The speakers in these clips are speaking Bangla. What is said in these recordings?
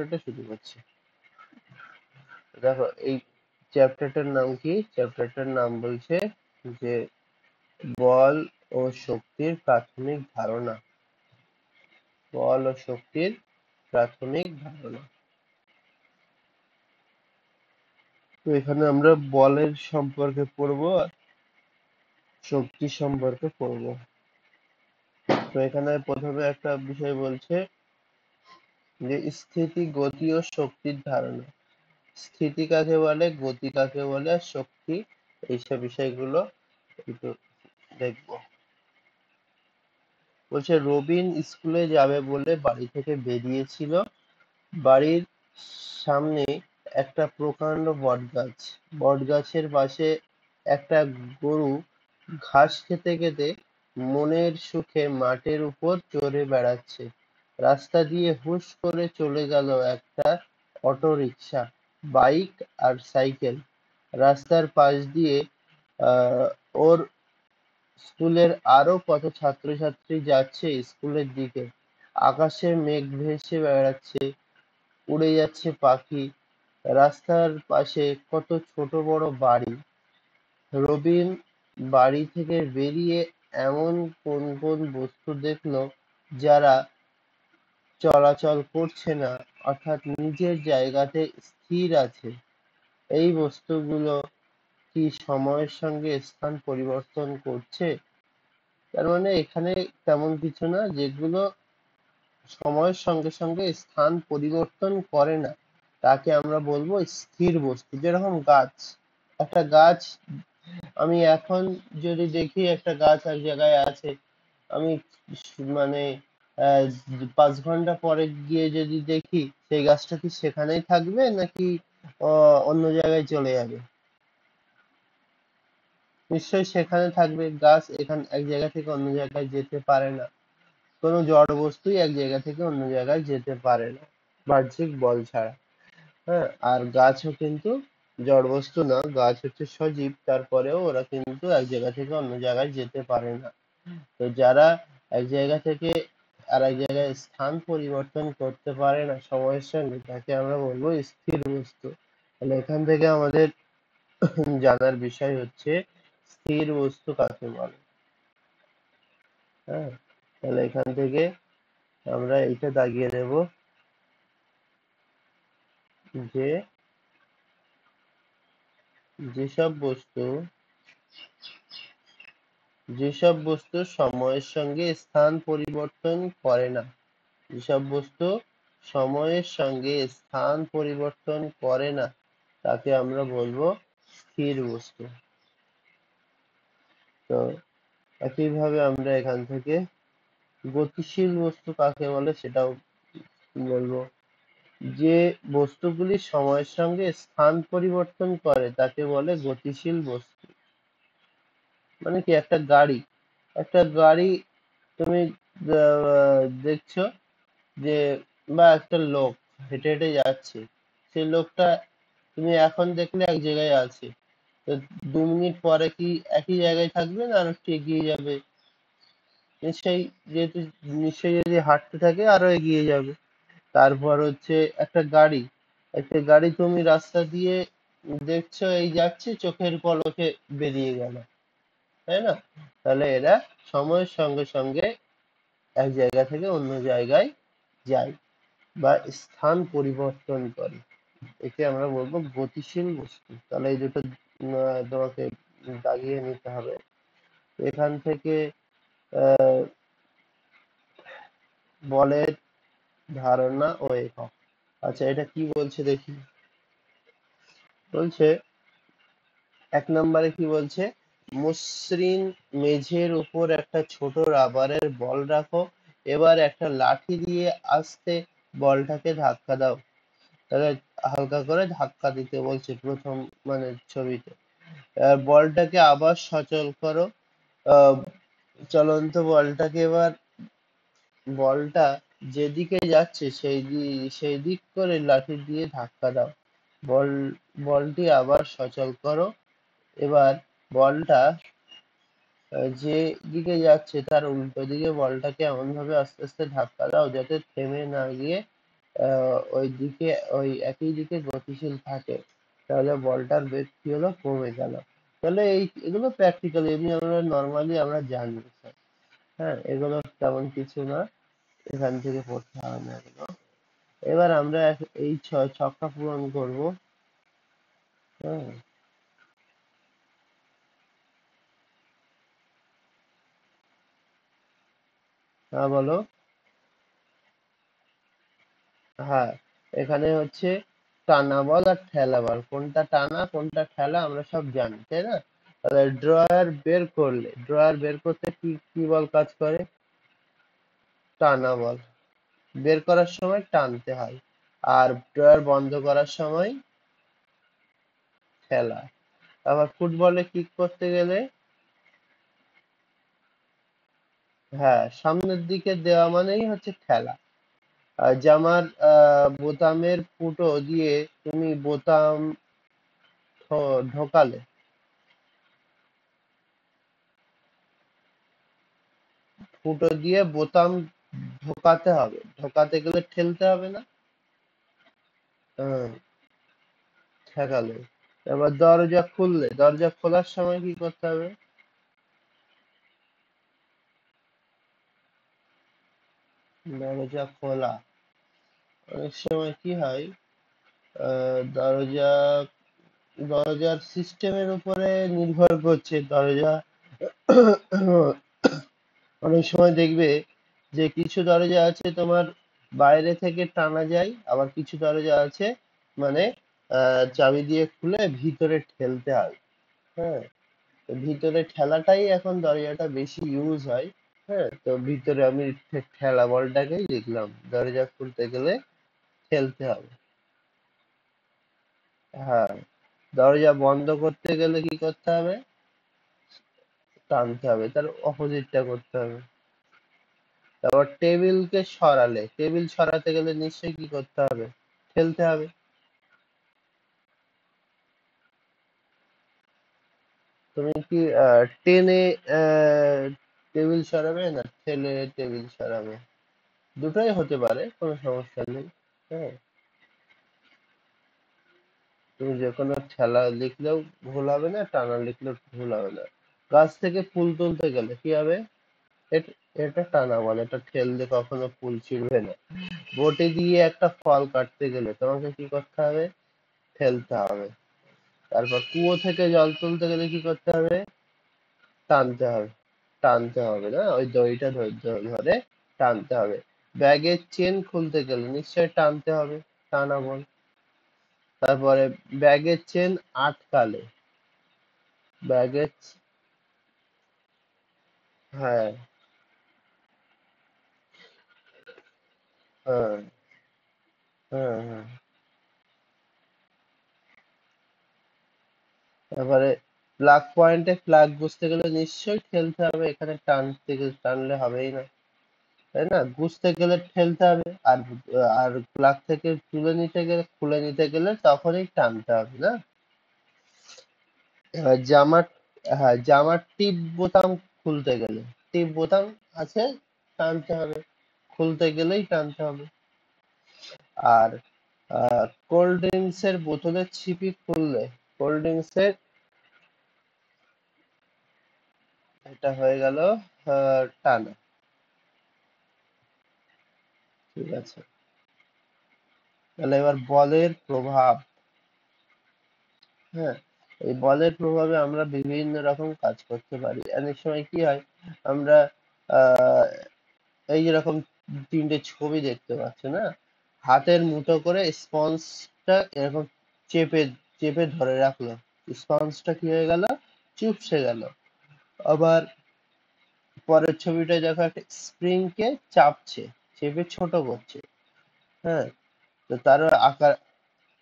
চ্যাপ্টারটা শুরু করছি। দেখো এই চ্যাপ্টারটার নাম কি? চ্যাপ্টারটার নাম বলছে যে বল ও শক্তির প্রাথমিক ধারণা। বল ও শক্তির প্রাথমিক ধারণা। তো এখানে আমরা বলের সম্পর্কে পড়বো আর শক্তি সম্পর্কে পড়বো। তো এখানে প্রথমে একটা বিষয় বলছে যে স্থিতি, গতি ও শক্তির ধারণা। স্থিতি কাকে বলে, গতি কাকে বলে, আর শক্তি, এইসব বিষয়গুলো একটু দেখবো। বলছে রবিন স্কুলে যাবে বলে বাড়ি থেকে বেরিয়েছিল। বাড়ির সামনে একটা প্রকাণ্ড বটগাছ। বটগাছের পাশে একটা গরু ঘাস খেতে খেতে মনের সুখে মাঠের উপর চড়ে বেড়াচ্ছে। রাস্তা দিয়ে হুশ করে চলে গেল একটা অটোরিকশা, বাইক আর সাইকেল। রাস্তার পাশ দিয়ে ওর স্কুলের আরো কত ছাত্রছাত্রী যাচ্ছে স্কুলের দিকে। আকাশে মেঘ ভেসে বেড়াচ্ছে, উড়ে যাচ্ছে পাখি। রাস্তার পাশে কত ছোট বড় বাড়ি। রবিন বাড়ি থেকে বেরিয়ে এমন কোন কোন বস্তু দেখলো যারা চলাচল করছে না, অর্থাৎ নিজের জায়গাতে স্থির আছে। এই বস্তুগুলো কি সময়ের সঙ্গে স্থান পরিবর্তন করছে? তার মানে এখানে তেমন কিছু না, যেগুলো সময়ের সঙ্গে সঙ্গে স্থান পরিবর্তন করে না তাকে আমরা বলবো স্থির বস্তু। যেরকম গাছ, একটা গাছ আমি এখন যদি দেখি একটা গাছ এক জায়গায় আছে, আমি মানে 5 ঘন্টা পরে গিয়ে যদি দেখি সেই গাছটা কি সেখানেই থাকবে নাকি অন্য জায়গায় চলে যাবে? নিশ্চয়ই সেখানে থাকবে। গাছ এখান এক জায়গা থেকে অন্য জায়গায় যেতে পারে না। কোনো জড় বস্তুই এক জায়গা থেকে অন্য জায়গায় যেতে পারে না বাহ্যিক বল ছাড়া। হ্যাঁ, আর গাছও কিন্তু জড় বস্তু না, গাছ হচ্ছে সজীব, তারপরেও ওরা কিন্তু এক জায়গা থেকে অন্য জায়গায় যেতে পারে না। তো যারা এক জায়গা থেকে আর এক জায়গায় স্থান পরিবর্তন করতে পারে না সময়ের সঙ্গে, তাকে আমরা বলবো স্থির বস্তু। তাহলে এখান থেকে আমাদের জানার বিষয় হচ্ছে স্থির বস্তু কাকে বলে। হ্যাঁ, তাহলে এখান থেকে আমরা এইটা দাগিয়ে দেব যে যেসব বস্তু সময়ের সঙ্গে স্থান পরিবর্তন করে না, যেসব বস্তু সময়ের সঙ্গে স্থান পরিবর্তন করে না তাকে আমরা বলবো স্থির বস্তু। তো একইভাবে আমরা এখান থেকে গতিশীল বস্তু কাকে বলে সেটাও বলবো। যে বস্তুগুলি সময়ের সঙ্গে স্থান পরিবর্তন করে তাকে বলে গতিশীল বস্তু। মানে কি, একটা গাড়ি তুমি দেখছো যে, বা একটা লোক হেঁটে হেঁটে যাচ্ছে, সেই লোকটা তুমি এখন দেখলে এক জায়গায় আছে, তো 2 মিনিট পরে কি একই জায়গায় থাকবে না আর একটু এগিয়ে যাবে? নিশ্চয়ই, যেহেতু নিশ্চয়ই যদি হাঁটতে থাকে আরো এগিয়ে যাবে। তারপর হচ্ছে একটা গাড়ি তুমি রাস্তা দিয়ে দেখছো এই যাচ্ছে, চোখের পলকে বেরিয়ে গেল, তাই না? তাহলে এরা সময়ের সঙ্গে সঙ্গে এক জায়গা থেকে অন্য জায়গায় যায় বা স্থান পরিবর্তন করে। একে আমরা বলবো গতিশীল বস্তু। তাহলে এই দুটো তোমাকে দাগিয়ে নিতে হবে। এখান থেকে আহ বলের ধারণা ও একক। আচ্ছা, এটা কি বলছে দেখি। বলছে 1 নম্বরে কি বলছে, মসৃণ মেঝের উপর একটা ছোট রাবারের বল রাখো। এবার একটা লাঠি দিয়ে আস্তে বলটাকে ধাক্কা দাও। তাহলে হালকা করে ধাক্কা দিতে বলছে প্রথম মানে ছবিতে। বলটাকে আবার সচল করো। আহ, চলন্ত বলটাকে এবার বলটা যেদিকে যাচ্ছে সেই দিক করে লাঠি দিয়ে ধাক্কা দাও। বল বলটি আবার সচল করো। এবার বলটা যে দিকে যাচ্ছে তার উল্টো দিকে বলটাকে এমন ভাবে আস্তে আস্তে ধাক্কা দাও যাতে থেমে না গিয়ে ওই দিকে, ওই একই দিকে গতিশীল থাকে, তাহলে বলটার বেগ কি হলো, কমে গেল। তাহলে এগুলো প্র্যাকটিক্যালি এমনি আমরা নর্মালি আমরা জানি স্যার। হ্যাঁ, এগুলো তেমন কিছু না, এখান থেকে পড়তে হবে না এগুলো। এবার আমরা এই ছকটা পূরণ করব। হ্যাঁ, হ্যাঁ বলো। হ্যাঁ, এখানে হচ্ছে টানা বল আর ঠেলা বল, কোনটা টানা কোনটা ঠেলা আমরা সব জানি, তাই না? তাহলে ড্রয়ার বের করতে কি কি বল কাজ করে? টানা বল। বের করার সময় টানতে হয়, আর ড্রয়ার বন্ধ করার সময় ঠেলা। আবার ফুটবলে কিক করতে গেলে, হ্যাঁ, সামনের দিকে দেওয়া মানেই হচ্ছে ঠেলা। আর জামার বোতামের ফুটো দিয়ে তুমি বোতাম ঢোকালে, ফুটো দিয়ে বোতাম ঢোকাতে হবে, ঢোকাতে গেলে ঠেলতে হবে না? হ্যাঁ, ঠেকালে। এবার দরজা খোলার সময় কি করতে হবে? দরজা খোলা, অনেক সময় কি হয়, দরজা, দরজার সিস্টেমের উপরে নির্ভর করছে দরজা। অনেক সময় দেখবে যে কিছু দরজা আছে তোমার বাইরে থেকে টানা যায়, আবার কিছু দরজা আছে মানে চাবি দিয়ে খুলে ভিতরে ঠেলতে হয়। হ্যাঁ, তো ভিতরে ঠেলাটাই এখন দরজাটা বেশি ইউজ হয়। হ্যাঁ, তো ভিতরে আমি ঠেলা বলটাকেই লিখলাম, দরজা খুলতে গেলে ঠেলতে হবে। হ্যাঁ, দরজা বন্ধ করতে গেলে কি করতে হবে? টানতে হবে, তার অপোজিটটা করতে হবে। তারপর টেবিল সরাতে গেলে নিশ্চয়ই কি করতে হবে? ঠেলতে হবে। তুমি কি টেনে টেবিল সরাবে না ঠেলে টেবিল সরাবে? দুটোই হতে পারে, কোনো সমস্যা নেই। হ্যাঁ, তুমি যে কোনো ঠেলা লিখলেও ভুল হবে না, টানা লিখলেও ভুল হবে না। গাছ থেকে ফুল তুলতে গেলে কি হবে? এটা টানা বলে, এটা ঠেললে কখনো ফুল ছিঁড়বে না। বটি দিয়ে একটা ফল কাটতে গেলে তোমাকে কি করতে হবে? ঠেলতে হবে। তারপর কুয়ো থেকে জল তুলতে গেলে কি করতে হবে? টানতে হবে। টানতে হবে না, ওই দড়িটা ধরে টানতে হবে। ব্যাগের চেন খুলতে গেলে নিশ্চয়ই টানতে হবে, টানা বল। তারপরে ব্যাগের চেন আটকালে, ব্যাগের, হ্যাঁ, হ্যাঁ, হ্যাঁ, হ্যাঁ। তারপরে প্লাগ পয়েন্টে প্লাগ গুজতে গেলে নিশ্চয়ই ঠেলতে হবে, এখানে টানলে হবেই না, তাই না? গুজতে গেলে ঠেলতে হবে, আর আর প্লাগ থেকে খুলে নিতে গেলে তখনই টানতে হবে না? এবার হ্যাঁ, জামার টিপ বোতাম খুলতে গেলে, টিপ বোতাম আছে, টানতে হবে, খুলতে গেলেই টানতে হবে। আর কোল্ড ড্রিঙ্কস এর বোতলের ছিপি খুললে, কোল্ড ড্রিঙ্কস এর, এটা হয়ে গেল টানা। ঠিক আছে, তাহলে এবার বলের প্রভাব। হ্যাঁ, এই বলের প্রভাবে আমরা বিভিন্ন রকম কাজ করতে পারি। অনেক সময় কি হয়, আমরা আহ এই যেরকম তিনটে ছবি দেখতে পাচ্ছ না, হাতের মুঠো করে স্পঞ্জটা এরকম চেপে চেপে ধরে রাখলো, স্পঞ্জটা কি হয়ে গেল? চুপসে গেল। আবার পরের ছবিটায় দেখো একটা স্প্রিং কে চাপছে, চেপে ছোট করছে। হ্যাঁ, তো তারও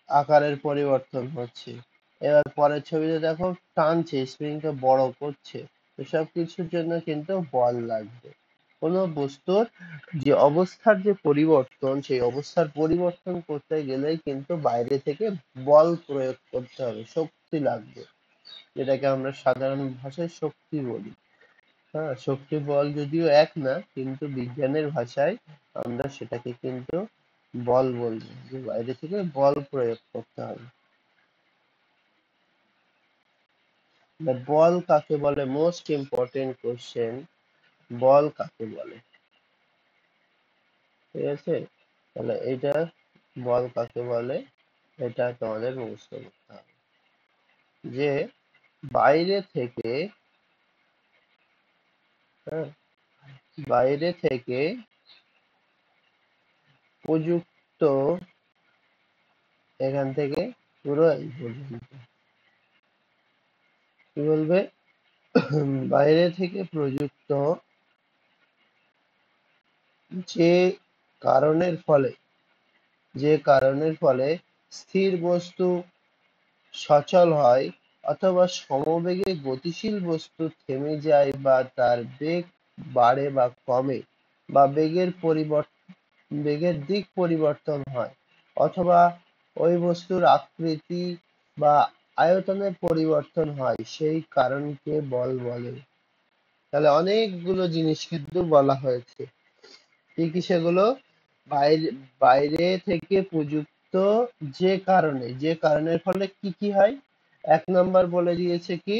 আকারের পরিবর্তন হচ্ছে। এবার পরের ছবিতে দেখো টানছে, স্প্রিংটা বড় করছে। তো সব কিছুর জন্য কিন্তু বল লাগবে। কোনো বস্তুর যে অবস্থার যে পরিবর্তন, সেই অবস্থার পরিবর্তন করতে গেলেই কিন্তু বাইরে থেকে বল প্রয়োগ করতে হবে, শক্তি লাগবে, যেটাকে আমরা সাধারণ ভাষায় শক্তি বলি। হ্যাঁ, শক্তি বল যদিও এক না, কিন্তু বিজ্ঞানের ভাষায় আমরা সেটাকে কিন্তু বল বলছে যে বাইরে থেকে বল প্রয়োগ করতে হবে। বল কাকে বলে, মোস্ট ইম্পর্টেন্ট কোশ্চেন, বল কাকে বলে? ঠিক আছে, তাহলে এটা বল কাকে বলে এটা তোমাদের মুখস্থ করতে হবে। যে বাইরে থেকে, হ্যাঁ, বাইরে থেকে প্রযুক্ত, এখান থেকে পুরো এই পর্যন্ত কি বলবে, বাইরে থেকে প্রযুক্ত যে কারণের ফলে, যে কারণের ফলে স্থির বস্তু সচল হয় অথবা সমবেগে গতিশীল বস্তু থেমে যায় বা তার বেগ বাড়ে বা কমে, বা বেগের দিক পরিবর্তন হয়, অথবা ওই বস্তুর আকৃতি বা আয়তনের পরিবর্তন হয়, সেই কারণকে বল বলে। তাহলে অনেকগুলো জিনিস কিন্তু বলা হয়েছে। কি কি সেগুলো? বাইরে, বাইরে থেকে প্রযুক্ত যে কারণে, যে কারণের ফলে কি কি হয়। এক নাম্বার বলে দিয়েছে কি,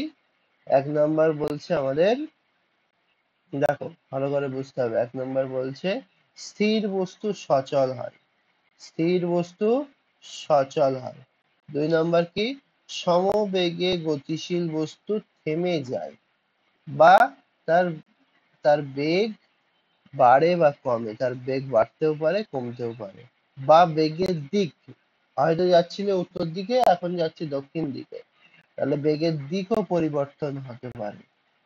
এক নাম্বার বলছে আমাদের, দেখো ভালো করে বুঝতে হবে, এক নাম্বার বলছে স্থির বস্তু সচল হয়, স্থির বস্তু সচল হয়। দুই নাম্বার কি, সমবেগে গতিশীল বস্তু থেমে যায়, বা তার তার বেগ বাড়ে বা কমে, তার বেগ বাড়তেও পারে কমতেও পারে, বা বেগের দিক, হয়তো যাচ্ছিল উত্তর দিকে এখন যাচ্ছে দক্ষিণ দিকে, তাহলে বেগের দিকও পরিবর্তন হতে পারে,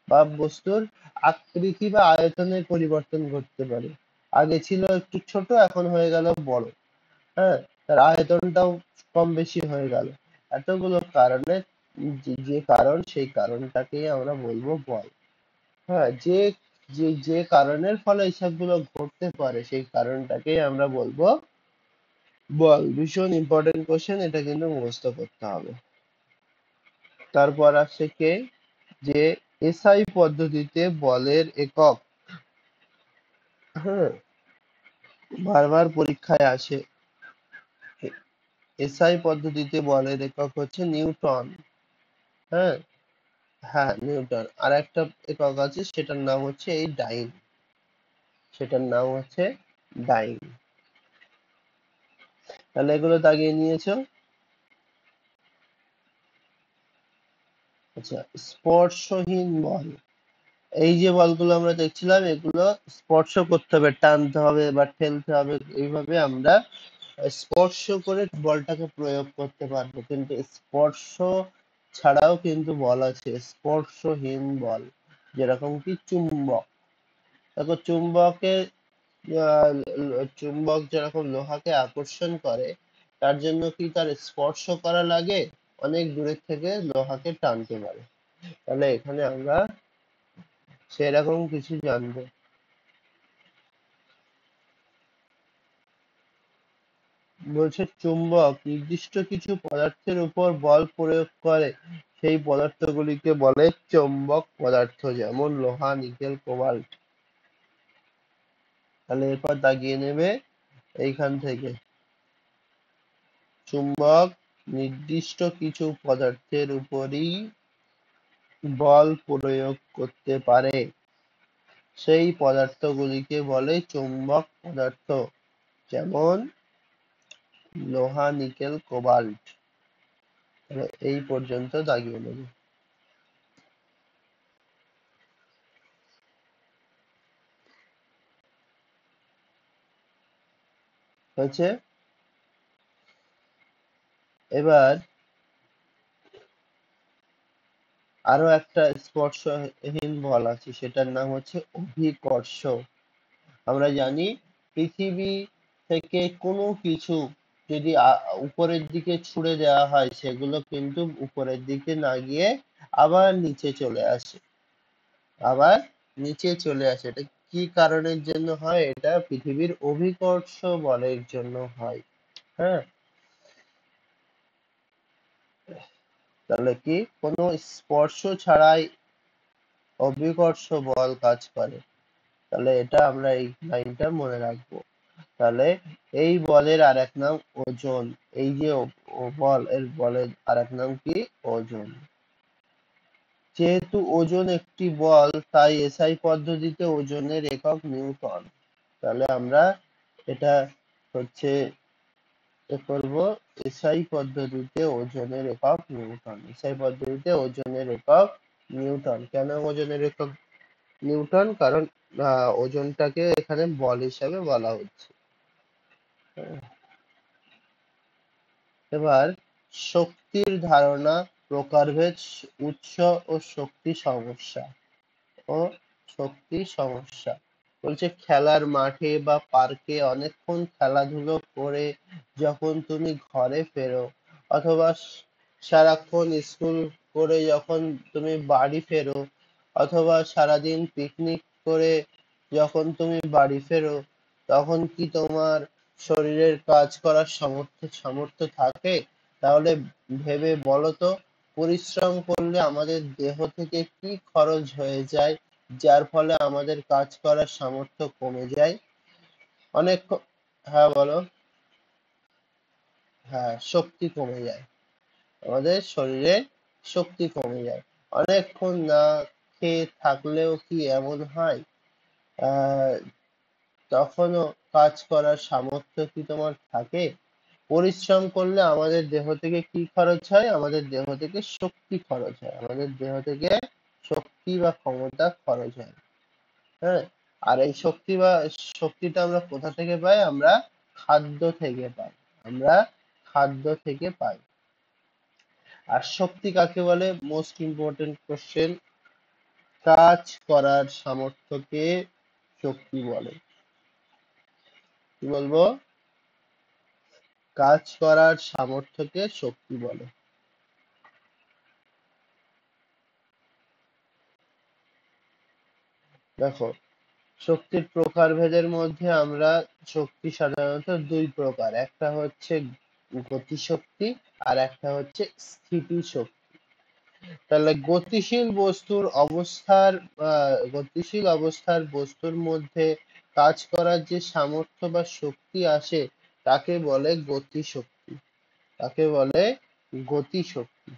বা বস্তুর আকৃতি বা আয়তনের পরিবর্তন ঘটতে পারে, আগে ছিল একটু ছোট এখন হয়ে গেল বড়, হ্যাঁ, তার আয়তনটাও কম বেশি হয়ে গেল। এতগুলো কারণে, যে কারণ, সেই কারণটাকেই আমরা বলবো বল। হ্যাঁ, যে যে যে কারণের ফলে এসবগুলো ঘটতে পারে সেই কারণটাকেই আমরা বলবো বল। ভীষণ ইম্পর্টেন্ট কোশ্চেন, এটা কিন্তু মুখস্থ করতে হবে। তারপর আসছে কে, যে এসআই পদ্ধতিতে বলের একক, হ্যাঁ, বারবার পরীক্ষায় আসে। এসআই পদ্ধতিতে বলের একক হচ্ছে নিউটন। হ্যাঁ, হ্যাঁ নিউটন। আর একটা একক আছে সেটার নাম হচ্ছে এই ডাইন, সেটার নাম হচ্ছে ডাইন। তাহলে এগুলো দাগিয়ে নিয়েছো। আচ্ছা, স্পর্শহীন বল, এই যে বলগুলো আমরা দেখছিলাম এগুলো স্পর্শ করতে হবে, টানতে হবে বা ঠেলতে হবে, এইভাবে আমরা স্পর্শ করে বলটাকে প্রয়োগ করতে পারবো। কিন্তু স্পর্শ ছাড়াও কিন্তু বল আছে, স্পর্শহীন বল, যেরকম কি চুম্বক। দেখো চুম্বকের, চুম্বক যেরকম লোহাকে আকর্ষণ করে, তার জন্য কি তার স্পর্শ করা লাগে, অনেক দূরের থেকে লোহাকে টানতে পারে। তাহলে এখানে আমরা সেরকম কিছু জানবো। বলছে চুম্বক নির্দিষ্ট কিছু পদার্থের উপর বল প্রয়োগ করে, সেই পদার্থগুলিকে বলে চৌম্বক পদার্থ, যেমন লোহা, নিকেল, কোবাল্ট। তাহলে এরপর দাগিয়ে নেবে এইখান থেকে, চুম্বক নির্দিষ্ট কিছু পদার্থের উপরই বল প্রয়োগ করতে পারে, সেই পদার্থগুলিকে বলে চৌম্বক পদার্থ, যেমন লোহা, নিকেল, কোবাল্ট। এই পর্যন্ত দাগিয়ে নেবে। হয়েছে। এবার আরো একটা স্পর্শহীন বল আছে, সেটার নাম হচ্ছে অভিকর্ষ। আমরা জানি পৃথিবী থেকে কোনো কিছু যদি উপরের দিকে ছুড়ে দেওয়া হয়, সেগুলো কিন্তু উপরের দিকে না গিয়ে আবার নিচে চলে আসে, আবার নিচে চলে আসে। এটা কি কারণের জন্য হয়? এটা পৃথিবীর অভিকর্ষ বলের জন্য হয়। হ্যাঁ, তাহলে কি কোনো স্পর্শ ছাড়াই অভিকর্ষ বল কাজ করে। তাহলে এটা আমরা এই লাইনটা মনে রাখবো। তাহলে এই বলের আর এক নাম ওজন। এই যে বল, এর বলের আর এক নাম কি? ওজন। যেহেতু ওজন একটি বল, তাই এসআই পদ্ধতিতে ওজনের একক নিউটন। তাহলে আমরা এটা হচ্ছে করব, এসআই পদ্ধতিতে ওজনের একক নিউটন। এসআই পদ্ধতিতে ওজনের একক নিউটন। কেন ওজনের একক নিউটন? কারণ ওজনটাকে এখানে বল হিসাবে বলা হচ্ছে। এবার শক্তির ধারণা, প্রকারভেদ, উৎস ও শক্তি সমস্যা ও শক্তি সমস্যা। বলছে খেলার মাঠে বা পার্কে অনেকক্ষণ খেলাধুলো করে যখন তুমি ঘরে ফেরো, অথবা সারাক্ষণ স্কুল করে যখন তুমি বাড়ি ফেরো, অথবা সারাদিন পিকনিক করে যখন তুমি বাড়ি ফেরো, তখন কি তোমার শরীরের কাজ করার সামর্থ্য থাকে? তাহলে ভেবে বলো তো, পরিশ্রম করলে আমাদের দেহ থেকে কি খরচ হয়ে যায়, যার ফলে আমাদের কাজ করার সামর্থ্য কমে যায়? অনেক। হ্যাঁ বলো। হ্যাঁ, শক্তি কমে যায়, আমাদের শরীরে শক্তি কমে যায়। অনেকক্ষণ না খেয়ে থাকলেও কি এমন হয়? আহ তখনও কাজ করার সামর্থ্য কি তোমার থাকে? পরিশ্রম করলে আমাদের দেহ থেকে কি খরচ হয়? আমাদের দেহ থেকে শক্তি খরচ হয়, আমাদের দেহ থেকে শক্তি বা ক্ষমতা খরচ হয়। হ্যাঁ, আর এই শক্তিটা আমরা কোথা থেকে পাই? আমরা খাদ্য থেকে পাই। আমরা খাদ্য থেকে পাই। আর শক্তি কাকে বলে? Most important question. কাজ করার সামর্থ্যকে শক্তি বলে। কি বলবো? কাজ করার সামর্থ্যকে শক্তি বলে। দেখো, শক্তির প্রকারভেদের মধ্যে আমরা শক্তি সাধারণত দুই প্রকার, একটা হচ্ছে গতিশক্তি আর একটা হচ্ছে স্থিতিশক্তি। তাহলে গতিশীল অবস্থার বস্তুর মধ্যে কাজ করার যে সামর্থ্য বা শক্তি আসে, তাকে বলে গতিশক্তি। তাকে বলে গতিশক্তি।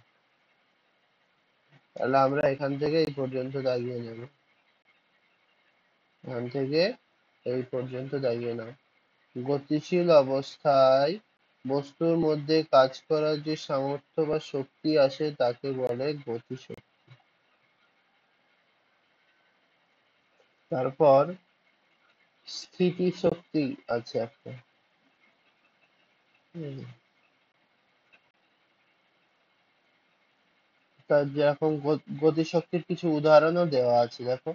তাহলে আমরা এখান থেকে এই পর্যন্ত দাগিয়ে নেব। এখান থেকে এই পর্যন্ত দাগিয়ে নাও। গতিশীল অবস্থায় বস্তুর মধ্যে কাজ করার যে সামর্থ্য বা শক্তি আসে, তাকে বলে গতিশক্তি। তারপর স্থিতিশক্তি আছে একটা। হুম, তার যেরকম গতিশক্তির কিছু উদাহরণও দেওয়া আছে। দেখো,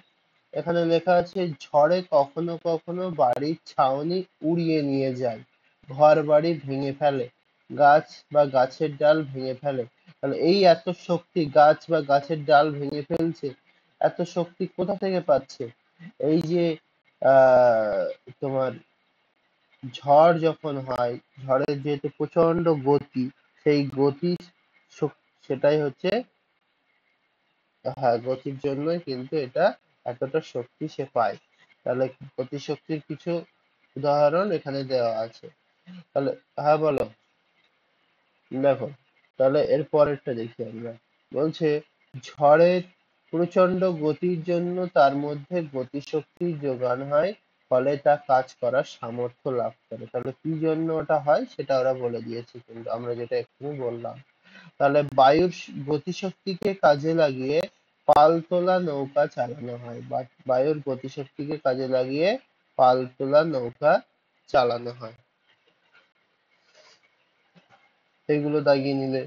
এখানে লেখা আছে, ঝড়ে কখনো কখনো বাড়ির ছাউনি উড়িয়ে নিয়ে যায়, ঘর বাড়ি ভেঙে ফেলে, গাছ বা গাছের ডাল ভেঙে ফেলে। তাহলে এই এত শক্তি, গাছ বা গাছের ডাল ভেঙে ফেলছে, এত শক্তি কোথা থেকে পাচ্ছে? এই যে আহ তোমার ঝড় যখন হয়, ঝড়ের যেহেতু প্রচন্ড গতি, সেই গতি সেটাই হচ্ছে, হ্যাঁ, গতির জন্যই কিন্তু এটা এতটা শক্তি সে পায়। তাহলে গতিশক্তির কিছু উদাহরণ এখানে দেওয়া আছে। তাহলে হ্যাঁ বলো। দেখো, তাহলে এর পরেরটা দেখি আমরা। বলছে, ঝড়ের প্রচন্ড গতির জন্য তার মধ্যে গতিশক্তির যোগান হয়, ফলে তা কাজ করার সামর্থ্য লাভ করে। তাহলে কি জন্য ওটা হয় সেটা ওরা বলে দিয়েছে, কিন্তু আমরা যেটা এক্ষুনি বললাম। তাহলে বায়ুর গতিশক্তিকে কাজে লাগিয়ে পালতোলা নৌকা চালানো হয়, বা বায়ুর গতিশক্তিকে কাজে লাগিয়ে পালতোলা নৌকা চালানো হয়। এগুলো দাগিয়ে নিলে।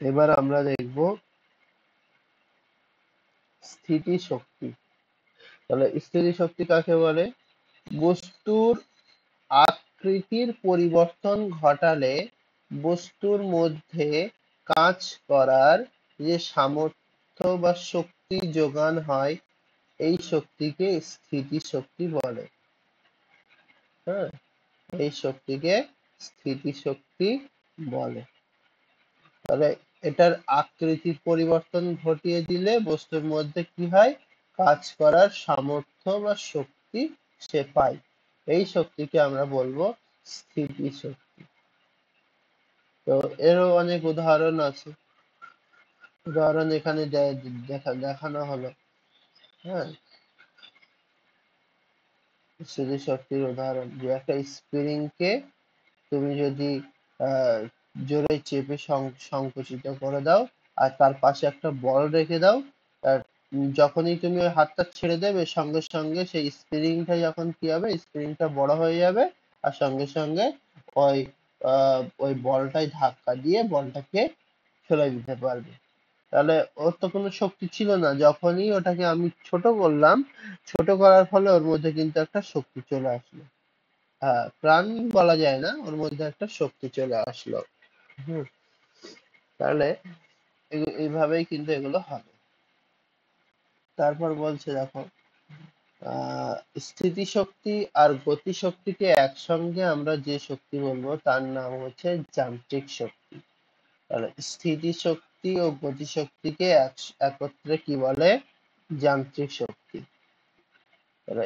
এবার আমরা দেখব স্থিতিশক্তি। তাহলে স্থিতিশক্তি কাকে বলে? বস্তুর আকৃতির পরিবর্তন ঘটালে বস্তুর মধ্যে কাজ করার যে সামর্থ্য বা শক্তি যোগান হয়, এই শক্তিকে স্থিতিশক্তি বলে। হ্যাঁ, এই শক্তিকে স্থিতিশক্তি বলে। তাহলে এটার আকৃতির পরিবর্তন ঘটিয়ে দিলে বস্তুর মধ্যে কি হয়? কাজ করার সামর্থ্য বা শক্তি সে পায়, এই শক্তিকে আমরা বলবো স্থিতিশক্তি। তো এরও অনেক উদাহরণ আছে, উদাহরণ এখানে দেখানো হলো। হ্যাঁ, স্থিতিশক্তির উদাহরণ যে একটা স্প্রিং কে তুমি যদি আহ, জোরে চেপে সংকুচিত করে দাও আর তার পাশে একটা বল রেখে দাও, আর যখনই তুমি ওই হাতটা ছেড়ে দেবে সঙ্গে সঙ্গে সেই স্প্রিংটা যখন কি হবে, স্প্রিংটা বড় হয়ে যাবে আর সঙ্গে সঙ্গে ওই ওই বলটাই ধাক্কা দিয়ে বলটাকে ফেলে দিতে পারবে। তাহলে ওর তো কোনো শক্তি ছিল না, যখনই ওটাকে আমি ছোট করলাম, ছোট করার ফলে ওর মধ্যে কিন্তু একটা শক্তি চলে আসলো। হ্যাঁ, প্রাণ বলা যায় না, ওর মধ্যে একটা শক্তি চলে আসলো। হুম। তাহলে এইভাবেই কিন্তু এগুলো হবে। তারপর বলছে দেখো, স্থিতিশক্তি আর গতিশক্তিকে একসঙ্গে আমরা যে শক্তি বলবো তার নাম হচ্ছে যান্ত্রিক শক্তি। তাহলে স্থিতিশক্তি ও গতিশক্তিকে একত্রে কি বলে? যান্ত্রিক শক্তি। তাহলে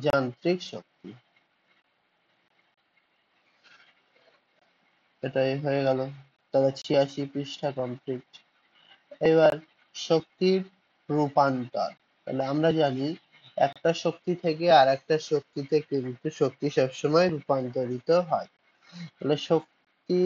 যান্ত্রিক শক্তি, এটাই হয়ে গেল। তাহলে 86 পৃষ্ঠা কমপ্লিট। এবার শক্তির রূপান্তর। তাহলে আমরা জানি একটা শক্তি থেকে আর একটা শক্তিতে কিন্তু শক্তি সবসময় রূপান্তরিত হয়। তাহলে শক্তি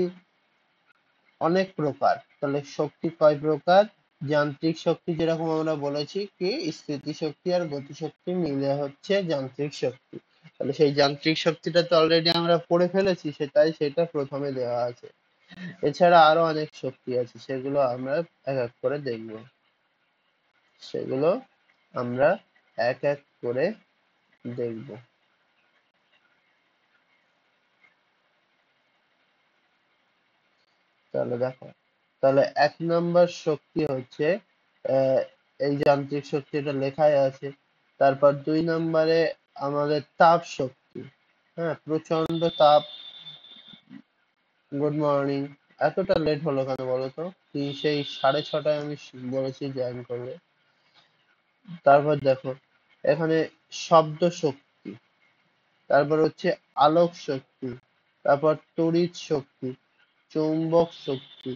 অনেক প্রকার। তাহলে শক্তি কয় প্রকার? যান্ত্রিক শক্তি, যেরকম আমরা বলেছি কি স্থিতিশক্তি আর গতিশক্তি মিলে হচ্ছে যান্ত্রিক শক্তি। তাহলে সেই যান্ত্রিক শক্তিটা তো অলরেডি আমরা পড়ে ফেলেছি, সেটা প্রথমে দেওয়া আছে। এছাড়া আরো অনেক শক্তি আছে, সেগুলো আমরা এক এক করে দেখব। সেগুলো আমরা এক এক করে দেখব। তাহলে দেখো, তাহলে 1 নম্বর শক্তি হচ্ছে আহ, এই যান্ত্রিক শক্তি, এটা লেখাই আছে। তারপর 2 নম্বরে আমাদের তাপ শক্তি। হ্যাঁ, প্রচন্ড তাপ। Good morning. এতটা লেট হলো কেন বলো তো? কি সেই 6:30টায় আমি বলেছি জয়েন করবে। তারপর দেখো, এখানে শব্দ শক্তি, তারপর হচ্ছে আলোক শক্তি, তারপর তড়িৎ শক্তি, চৌম্বক শক্তি,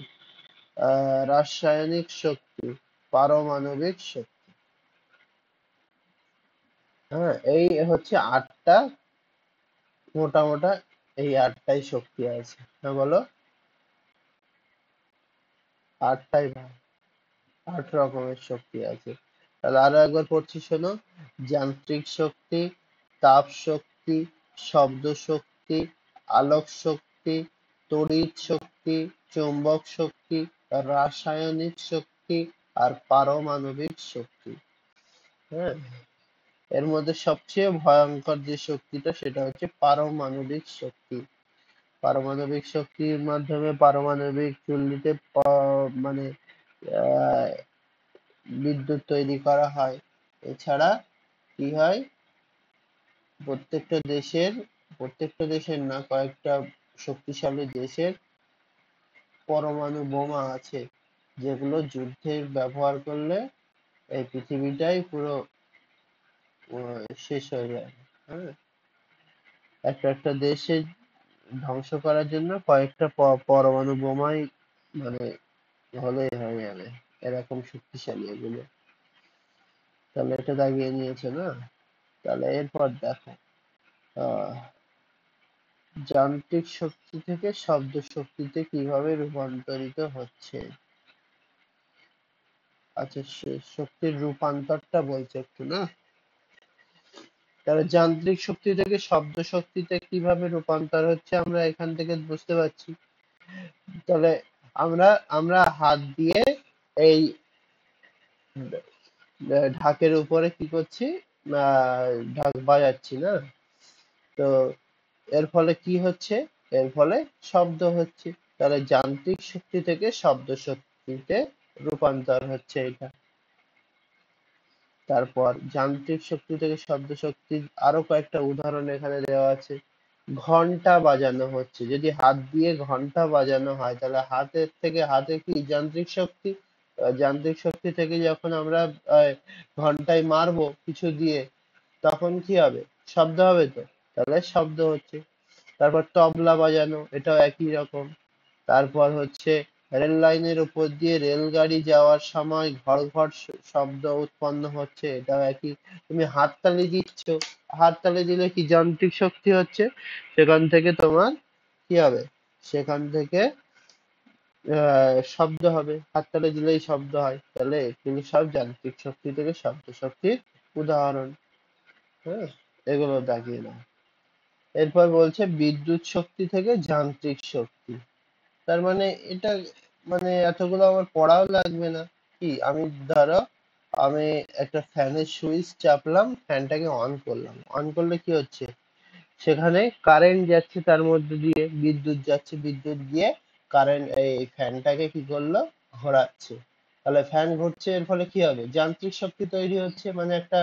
রাসায়নিক শক্তি, পারমাণবিক শক্তি। হ্যাঁ, এই হচ্ছে 8টা, মোটা মোটা এই 8টাই শক্তি আছে। হ্যাঁ বলো, 8টাই 8 রকমের শক্তি আছে। তাহলে আরো একবার পড়ছি শোনো: যান্ত্রিক শক্তি, তাপ শক্তি, শব্দ শক্তি, আলোক শক্তি, তড়িৎ শক্তি, চৌম্বক শক্তি, রাসায়নিক শক্তি আর পারমাণবিক শক্তি। হ্যাঁ, এর মধ্যে সবচেয়ে ভয়ঙ্কর যে শক্তিটা সেটা হচ্ছে পারমাণবিক শক্তি। পারমাণবিক শক্তির মাধ্যমে পারমাণবিক চুল্লিতে মানে আহ, বিদ্যুৎ তৈরি করা হয়। এছাড়া কি হয়, প্রত্যেকটা দেশের, প্রত্যেকটা দেশের না, কয়েকটা শক্তিশালী দেশের পরমাণু বোমা আছে, যেগুলো যুদ্ধে ব্যবহার করলে এই পৃথিবীটাই পুরো শেষ হয়ে যায়। হ্যাঁ, একটা একটা দেশে ধ্বংস করার জন্য কয়েকটা পরমাণু বোমাই মানে হলেই হয়ে যাবে, এরকম শক্তিশালী এগুলো। তাহলে এটা দাগিয়ে নিয়েছে না? তাহলে এরপর দেখো, আহ যান্ত্রিক শক্তি থেকে শব্দ শক্তিতে কিভাবে রূপান্তরিত হচ্ছে। আচ্ছা, শক্তির রূপান্তরটা বলছে একটু না। তাহলে যান্ত্রিক শক্তি থেকে শব্দ শক্তিতে কিভাবে রূপান্তর হচ্ছে আমরা এখান থেকে বুঝতে পারছি। তাহলে আমরা আমরা হাত দিয়ে এই ঢাকের উপরে কি করছি, ঢাক বাজাচ্ছি না? তো এর ফলে কি হচ্ছে? এর ফলে শব্দ হচ্ছে। তাহলে যান্ত্রিক শক্তি থেকে শব্দ শক্তিতে রূপান্তর হচ্ছে এটা। তারপর যান্ত্রিক শক্তি থেকে শব্দ শক্তির আরো কয়েকটা উদাহরণ এখানে দেওয়া আছে। ঘন্টা বাজানো হচ্ছে, যদি হাত দিয়ে ঘন্টা বাজানো হয় তাহলে হাতের থেকে, হাতে কি যান্ত্রিক শক্তি, যান্ত্রিক শক্তি থেকে যখন আমরা আহ, ঘন্টায় মারবো কিছু দিয়ে, তখন কি হবে? শব্দ হবে তো, তাহলে শব্দ হচ্ছে। তারপর তবলা বাজানো, এটাও একই রকম। তারপর হচ্ছে রেল লাইনের উপর দিয়ে রেলগাড়ি যাওয়ার সময় ঘড় ঘড় শব্দ উৎপন্ন হচ্ছে, এটাও একই। তুমি হাততালি দিচ্ছ, হাততালি দিলে কি যান্ত্রিক শক্তি হচ্ছে, সেখান থেকে তোমার কি হবে? সেখান থেকে শব্দ হবে, হাততালি দিলেই শব্দ হয়, তাহলে এগুলো সব যান্ত্রিক শক্তি থেকে শব্দ শক্তির উদাহরণ। হ্যাঁ, এগুলো দাগিয়ে নাও। এরপর বলছে বিদ্যুৎ শক্তি থেকে যান্ত্রিক শক্তি। তার মানে এটা, মানে এতগুলো আমার পড়াও লাগবে না। কি, আমি ধরো আমি একটা ফ্যানের সুইচ চাপলাম, ফ্যানটাকে অন করলাম, অন করলে কি হচ্ছে? সেখানে কারেন্ট যাচ্ছে, তার মধ্যে দিয়ে বিদ্যুৎ যাচ্ছে, বিদ্যুৎ গিয়ে কারেন্ট এই ফ্যানটাকে কি করলো? ঘোরাচ্ছে। তাহলে ফ্যান ঘুরছে, এর ফলে কি হবে? যান্ত্রিক শক্তি তৈরি হচ্ছে, মানে একটা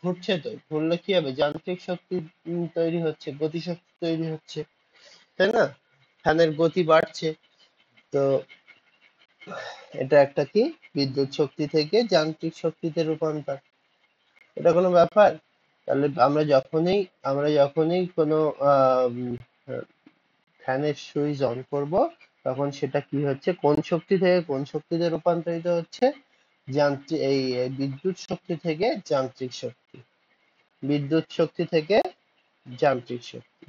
ঘুরছে, তো ঘুরলে কি হবে? যান্ত্রিক শক্তি তৈরি হচ্ছে, গতি শক্তি তৈরি হচ্ছে, তাই না? ফ্যানের গতি বাড়ছে। তো এটা একটা কি, বিদ্যুৎ শক্তি থেকে যান্ত্রিক শক্তিতে রূপান্তর। এটা কোনো ব্যাপার? তাহলে আমরা যখনই কোনো ফ্যানের সুইচ অন করব, তখন সেটা কি হচ্ছে? কোন শক্তি থেকে কোন শক্তিতে রূপান্তরিত হচ্ছে? এই বিদ্যুৎ শক্তি থেকে যান্ত্রিক শক্তি, বিদ্যুৎ শক্তি থেকে যান্ত্রিক শক্তি।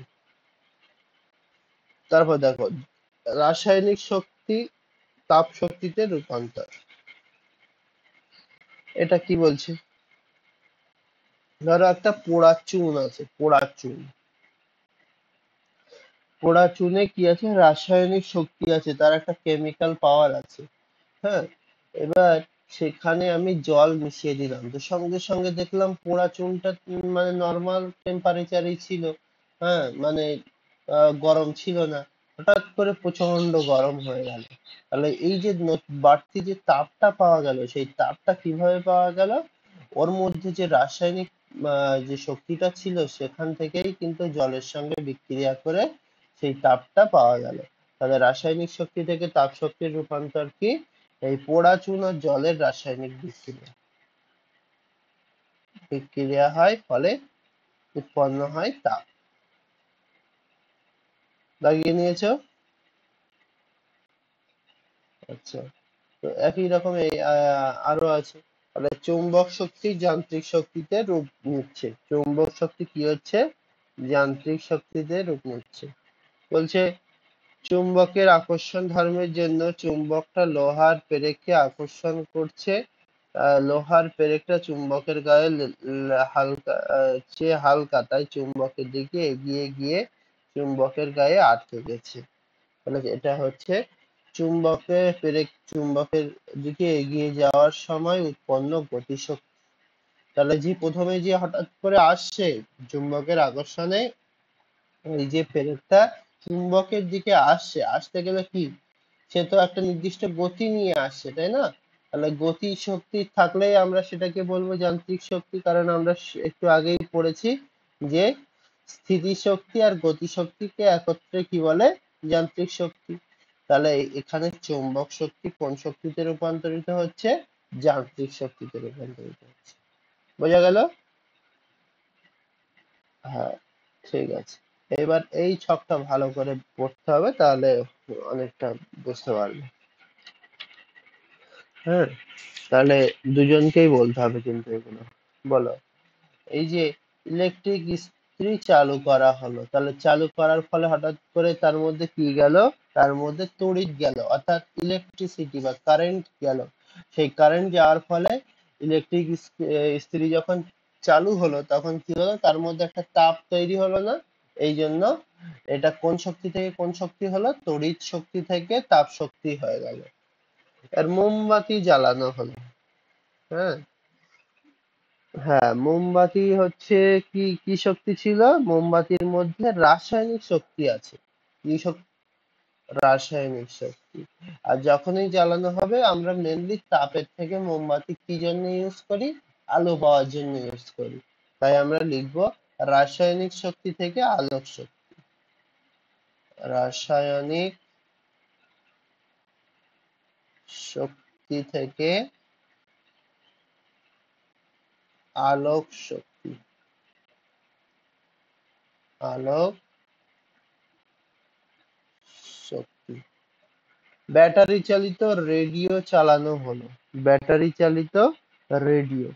তারপর দেখো, রাসায়নিক শক্তি তাপ শক্তিতে রূপান্তর। এটা কি বলছে? ধরো একটা পোড়া চুন আছে, পোড়া চুন, পোড়া চুনে কি আছে? রাসায়নিক শক্তি আছে, তার একটা কেমিক্যাল পাওয়ার আছে। হ্যাঁ, এবার সেখানে আমি জল মিশিয়ে দিলাম, তো সঙ্গে সঙ্গে দেখলাম পোড়া চুনটা মানে নর্মাল টেম্পারেচারই ছিল। হ্যাঁ, মানে গরম ছিল না, হঠাৎ করে প্রচন্ড গরম হয়ে গেল। তাহলে এই যে বাড়তি যে তাপটা পাওয়া গেল, সেই তাপটা কিভাবে পাওয়া গেল? ওর মধ্যে যে রাসায়নিক যে শক্তিটা ছিল, সেখান থেকেই কিন্তু জলের সঙ্গে বিক্রিয়া করে সেই তাপটা পাওয়া গেল। তাহলে রাসায়নিক শক্তি থেকে তাপ শক্তির রূপান্তর কি? এই পোড়া চুন আর জলের রাসায়নিক বিক্রিয়া, বিক্রিয়া হয়, ফলে উৎপন্ন হয় তাপ। দাগিয়ে নিয়েছো? আচ্ছা, তো একই রকম এই আরো আছে। তাহলে চৌম্বক শক্তি যান্ত্রিক শক্তিতে রূপ নিচ্ছে, চৌম্বক শক্তি কি হচ্ছে? যান্ত্রিক শক্তিতে রূপ নিচ্ছে। বলছে চুম্বকের আকর্ষণ ধর্মের জন্য চুম্বকটা লোহার পেরেককে আকর্ষণ করছে। লোহার পেরেকটা চুম্বকের গায়ে হালকা চেয়ে হালকা, তাই চুম্বকের দিকে এগিয়ে গিয়ে চুম্বকের গায়ে আটকে গেছে। তাহলে এটা হচ্ছে চুম্বকের পেরেক চুম্বকের দিকে এগিয়ে যাওয়ার সময় উৎপন্ন গতিশক্তি। তাহলে যে প্রথমে যে হঠাৎ করে আসছে চুম্বকের আকর্ষণে, এই যে পেরেকটা চুম্বকের দিকে আসছে, আসতে গেলে কি, সে তো একটা নির্দিষ্ট গতি নিয়ে আসছে, তাই না? তাহলে গতি শক্তি থাকলেই আমরা সেটাকে বলবো যান্ত্রিক শক্তি, কারণ আমরা একটু আগেই পড়েছি যে স্থিতি শক্তি আর গতি শক্তিকে একত্রে কি বলে? যান্ত্রিক শক্তি। তাহলে এখানে চৌম্বক শক্তি কোন শক্তিতে রূপান্তরিত হচ্ছে? যান্ত্রিক শক্তিতে রূপান্তরিত হচ্ছে। বোঝা গেল? হ্যাঁ, ঠিক আছে। এবার এই ছকটা ভালো করে পড়তে হবে, তাহলে অনেকটা বুঝতে পারবে। হ্যাঁ, তাহলে দুজনকেই বলতে হবে কিন্তু এগুলো। বলো, এই যে ইলেকট্রিক ইস্ত্রি চালু করা হলো, তাহলে চালু করার ফলে হঠাৎ করে তার মধ্যে কি গেল? তার মধ্যে তড়িৎ গেল, অর্থাৎ ইলেকট্রিসিটি বা কারেন্ট গেল। সেই কারেন্ট যাওয়ার ফলে ইলেকট্রিক ইস্ত্রি যখন চালু হলো, তখন কি হলো? তার মধ্যে একটা তাপ তৈরি হলো না? এই জন্য এটা কোন শক্তি থেকে কোন শক্তি হলো? তড়িৎ শক্তি থেকে তাপ শক্তি হয়ে গেল। আর মোমবাতি জ্বালানো হলো। হ্যাঁ, হ্যাঁ, মোমবাতি হচ্ছে কি কি শক্তি ছিল? মোমবাতির মধ্যে রাসায়নিক শক্তি আছে। কি শক্তি? রাসায়নিক শক্তি। আর যখনই জ্বালানো হবে, আমরা মেনলি তাপের থেকে মোমবাতি কি জন্য ইউজ করি? আলো পাওয়ার জন্য ইউজ করি। তাই আমরা লিখবো রাসায়নিক শক্তি থেকে আলোক শক্তি। রাসায়নিক শক্তি থেকে আলোক শক্তি, আলোক শক্তি। ব্যাটারি চালিত রেডিও চালানো হলো, ব্যাটারি চালিত রেডিও।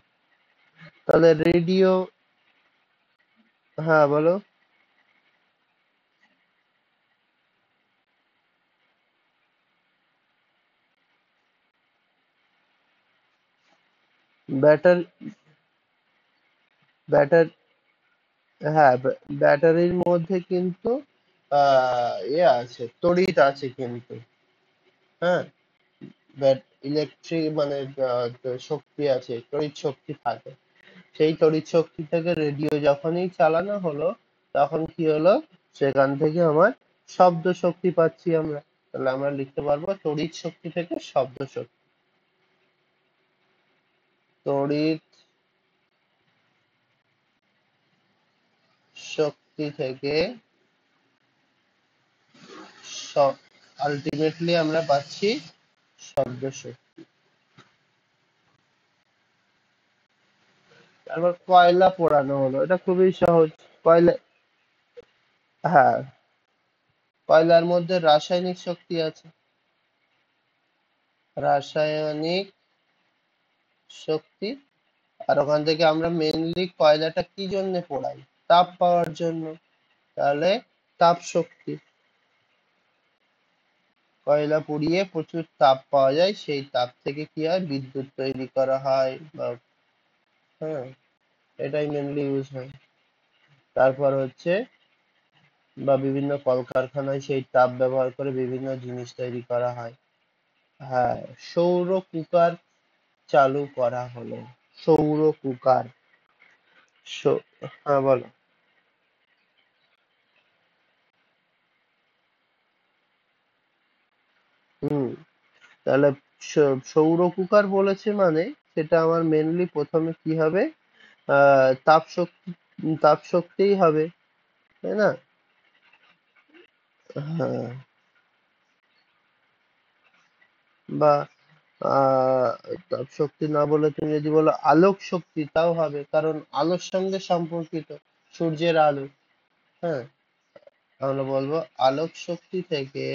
তাহলে রেডিও, হ্যাঁ বলো। ব্যাটারি, ব্যাটারি, হ্যাঁ ব্যাটারির মধ্যে কিন্তু ইয়ে আছে, তড়িৎ আছে কিন্তু। হ্যাঁ, ইলেকট্রিক মানে শক্তি আছে, তড়িৎ শক্তি থাকে। সেই তড়িৎ শক্তি থেকে রেডিও যখনই চালানো হলো, তখন কি হলো, সেখান থেকে আমার শব্দ শক্তি পাচ্ছি আমরা। তাহলে আমরা লিখতে পারবো তড়িৎ শক্তি থেকে শব্দ শক্তি। তড়িৎ শক্তি থেকে আলটিমেটলি আমরা পাচ্ছি শব্দ শক্তি। তারপর কয়লা পোড়ানো হলো, এটা খুবই সহজ। কয়লা, হ্যাঁ, কয়লার মধ্যে রাসায়নিক শক্তি আছে, রাসায়নিক শক্তি। আর ওখান থেকে আমরা মেনলি কয়লাটা কি জন্য পোড়াই, তাপ পাওয়ার জন্য। তাহলে তাপ শক্তি, কয়লা পুড়িয়ে প্রচুর তাপ পাওয়া যায়, সেই তাপ থেকে কি হয়, বিদ্যুৎ তৈরি করা হয় বা, হ্যাঁ, এটাই মেনলি ইউজ হয়। তারপর হচ্ছে বা বিভিন্ন কলকারখানায় সেই তাপ ব্যবহার করে বিভিন্ন জিনিস তৈরি করা হয়। হ্যাঁ, সৌর কুকার চালু করা হলো, সৌর কুকার। হ্যাঁ বলো। হুম, তাহলে সৌর কুকার বলেছে মানে সেটা আমার মেনলি প্রথমে কি হবে, তাপ শক্তি, তাপ শক্তিই হবে, তাই না? হ্যাঁ, বা আহ তাপ শক্তি না বলে তুমি যদি বলো আলোক শক্তি, তাও হবে, কারণ আলোর সঙ্গে সম্পর্কিত, সূর্যের আলো। হ্যাঁ, আমরা বলবো আলোক শক্তি থেকে।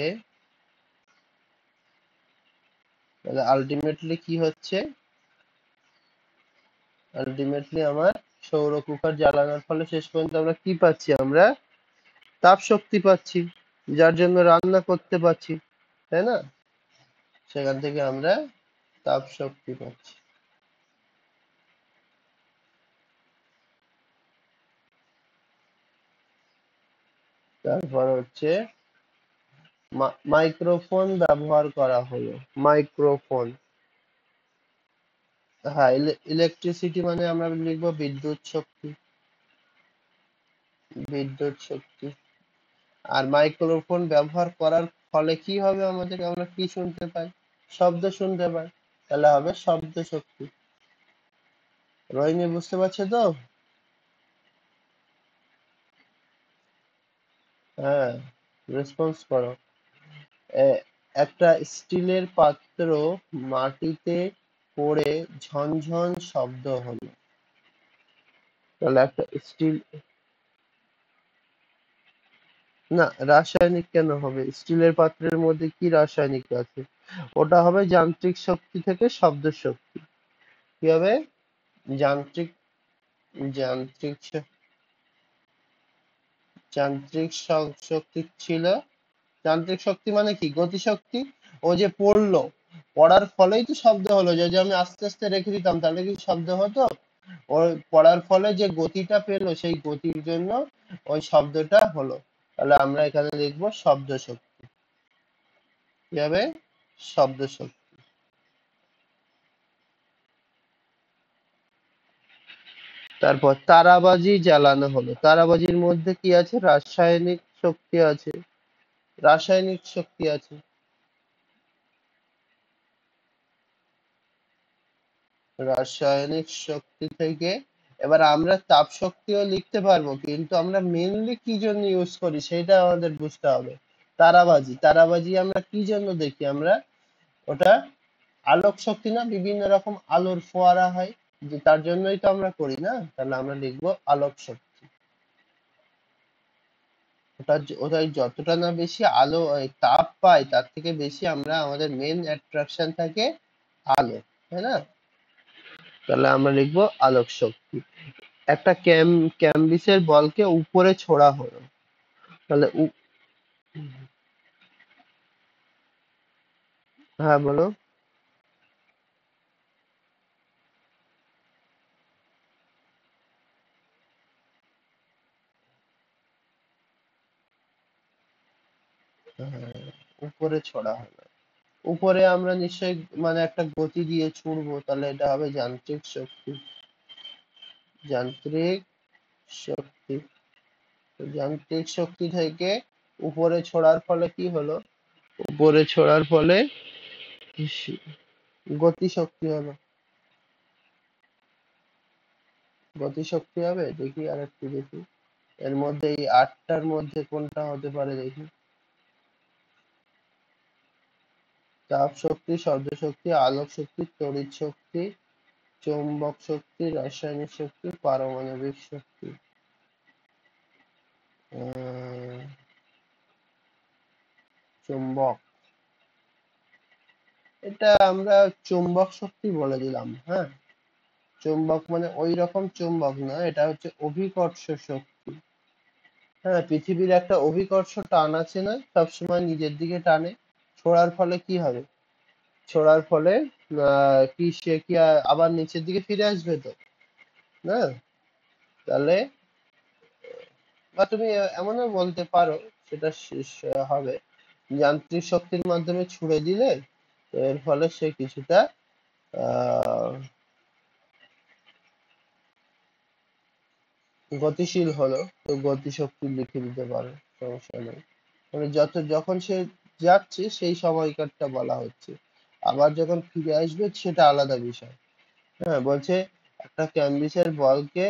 তাহলে আলটিমেটলি কি হচ্ছে, আলটিমেটলি আমার সৌর কুকার জ্বালানোর ফলে শেষ পর্যন্ত আমরা কি পাচ্ছি, আমরা তাপ শক্তি পাচ্ছি, যার জন্য রান্না করতে পারছি, তাই না? সেখান থেকে আমরা তাপ শক্তি পাচ্ছি। তারপর হচ্ছে মাইক্রোফোন ব্যবহার করা হলো, মাইক্রোফোন। হ্যাঁ, ইলেকট্রিসিটি মানে আমরা লিখবো বিদ্যুৎ শক্তি, বিদ্যুৎ শক্তি। আর মাইক্রোফোন ব্যবহার করার ফলে কি হবে, আমাদের আমরা কি শুনতে পাই, শব্দ শুনতে পাই, তাহলে হবে শব্দ শক্তি। রোহিণী বুঝতে পারছো তো? হ্যাঁ, রেসপন্স করো। একটা স্টিলের পাত্র মাটিতে পড়ে ঝনঝন শব্দ হলো। তাহলে একটা স্টিল, না রাসায়নিক কেন হবে, স্টিলের পাত্রের মধ্যে কি রাসায়নিক আছে? ওটা হবে যান্ত্রিক শক্তি থেকে শব্দ শক্তি। কি হবে, যান্ত্রিক, যান্ত্রিক যান্ত্রিক শক্তি ছিল। যান্ত্রিক শক্তি মানে কি, গতিশক্তি। ও যে পড়লো, পড়ার ফলেই তো শব্দ হলো। যদি আমি আস্তে আস্তে রেখে দিতাম তাহলে কি শব্দ হতো? ওর পড়ার ফলে যে গতিটা পেলো, সেই গতির জন্য ওই শব্দটা হলো। তাহলে আমরা এখানে লিখবো শব্দ শক্তি। কি হবে, শব্দ শক্তি। তারপর তারাবাজি জ্বালানো হলো, তারাবাজির মধ্যে কি আছে, রাসায়নিক শক্তি আছে, রাসায়নিক শক্তি আছে। রাসায়নিক শক্তি থেকে এবার আমরা তাপ শক্তিও লিখতে পারবো, কিন্তু আমরা মেনলি কি জন্য ইউজ করি সেটা আমাদের বুঝতে হবে। তারাবাজি, তারাবাজি আমরা কি জন্য দেখি, আমরা ওটা আলোক শক্তি না, বিভিন্ন রকম আলোর ফোয়ারা হয়, যে তার জন্যই তো আমরা করি না, তাহলে আমরা লিখবো আলোক শক্তি। ওটাই যতটা না বেশি আলো তাপ পাই, তার থেকে বেশি আমরা আমাদের মেন অ্যাট্রাকশন থাকে আলো, তাই না? তাহলে আমরা লিখবো আলোক শক্তি। একটা ক্যাম্বিসের বলকে উপরে ছোড়া হলো, তাহলে হ্যাঁ বলো। হ্যাঁ, উপরে ছোড়া হলো। উপরে আমরা নিশ্চয়ই মানে একটা গতি দিয়ে ছুড়বো, তাহলে এটা হবে যান্ত্রিক শক্তি। যান্ত্রিক শক্তি। তো যান্ত্রিক শক্তি থেকে উপরে ছোড়ার ফলে কি হলো? উপরে ছোড়ার ফলে গতি শক্তি হলো। গতি শক্তি হবে, দেখি আর একটু দেখি। এর মধ্যে এই আটটার মধ্যে কোনটা হতে পারে দেখি। তাপ শক্তি, শব্দ শক্তি, আলোক শক্তি, তড়িৎ শক্তি, চৌম্বক শক্তি, রাসায়নিক শক্তি, পারমাণবিক শক্তি। আহ, চুম্বক, এটা আমরা চুম্বক শক্তি বলে দিলাম, হ্যাঁ। চুম্বক মানে ওই রকম চুম্বক না, এটা হচ্ছে অভিকর্ষ শক্তি। হ্যাঁ, পৃথিবীর একটা অভিকর্ষ টান আছে না, সবসময় নিজের দিকে টানে। ছোড়ার ফলে কি হবে? ছোড়ার ফলে কি সে কি আবার নিচের দিকে ফিরে আসবে তো, না? তাহলে বা তুমি এমনও বলতে পারো, সেটা শেষ হবে, যান্ত্রিক শক্তির মাধ্যমে ছুড়ে দিলে তো এর ফলে সে কিছুটা আহ গতিশীল হলো, তো গতিশক্তি লিখে দিতে পারো, সমস্যা নেই। মানে যখন সে যাচ্ছে সেই সময়কারটা বলা হচ্ছে, আবার যখন ফিরে আসবে সেটা আলাদা বিষয়। হ্যাঁ, বলছে একটা ক্যাম্বিসের বলকে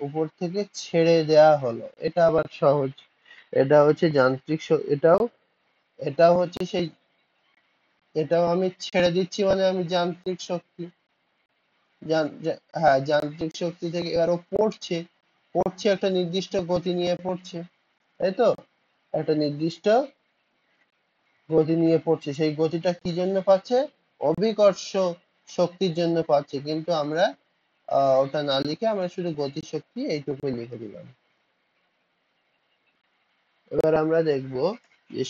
উপর থেকে ছেড়ে দেয়া হলো, এটা আবার সহজ। এটা হচ্ছে এটাও হচ্ছে সেই, এটাও আমি ছেড়ে দিচ্ছি মানে আমি যান্ত্রিক শক্তি। হ্যাঁ, যান্ত্রিক শক্তি থেকে এবার ও পড়ছে, পড়ছে একটা নির্দিষ্ট গতি নিয়ে পড়ছে, তাই তো? একটা নির্দিষ্ট গতি নিয়ে পড়ছে, সেই গতিটা কি জন্য পাচ্ছে? অভিকর্ষ শক্তির জন্য পাচ্ছে, কিন্তু আমরা ওটা না লিখে আমরা শুধু গতি শক্তি এইটুকুই লিখে দিলাম। এবার আমরা দেখব যে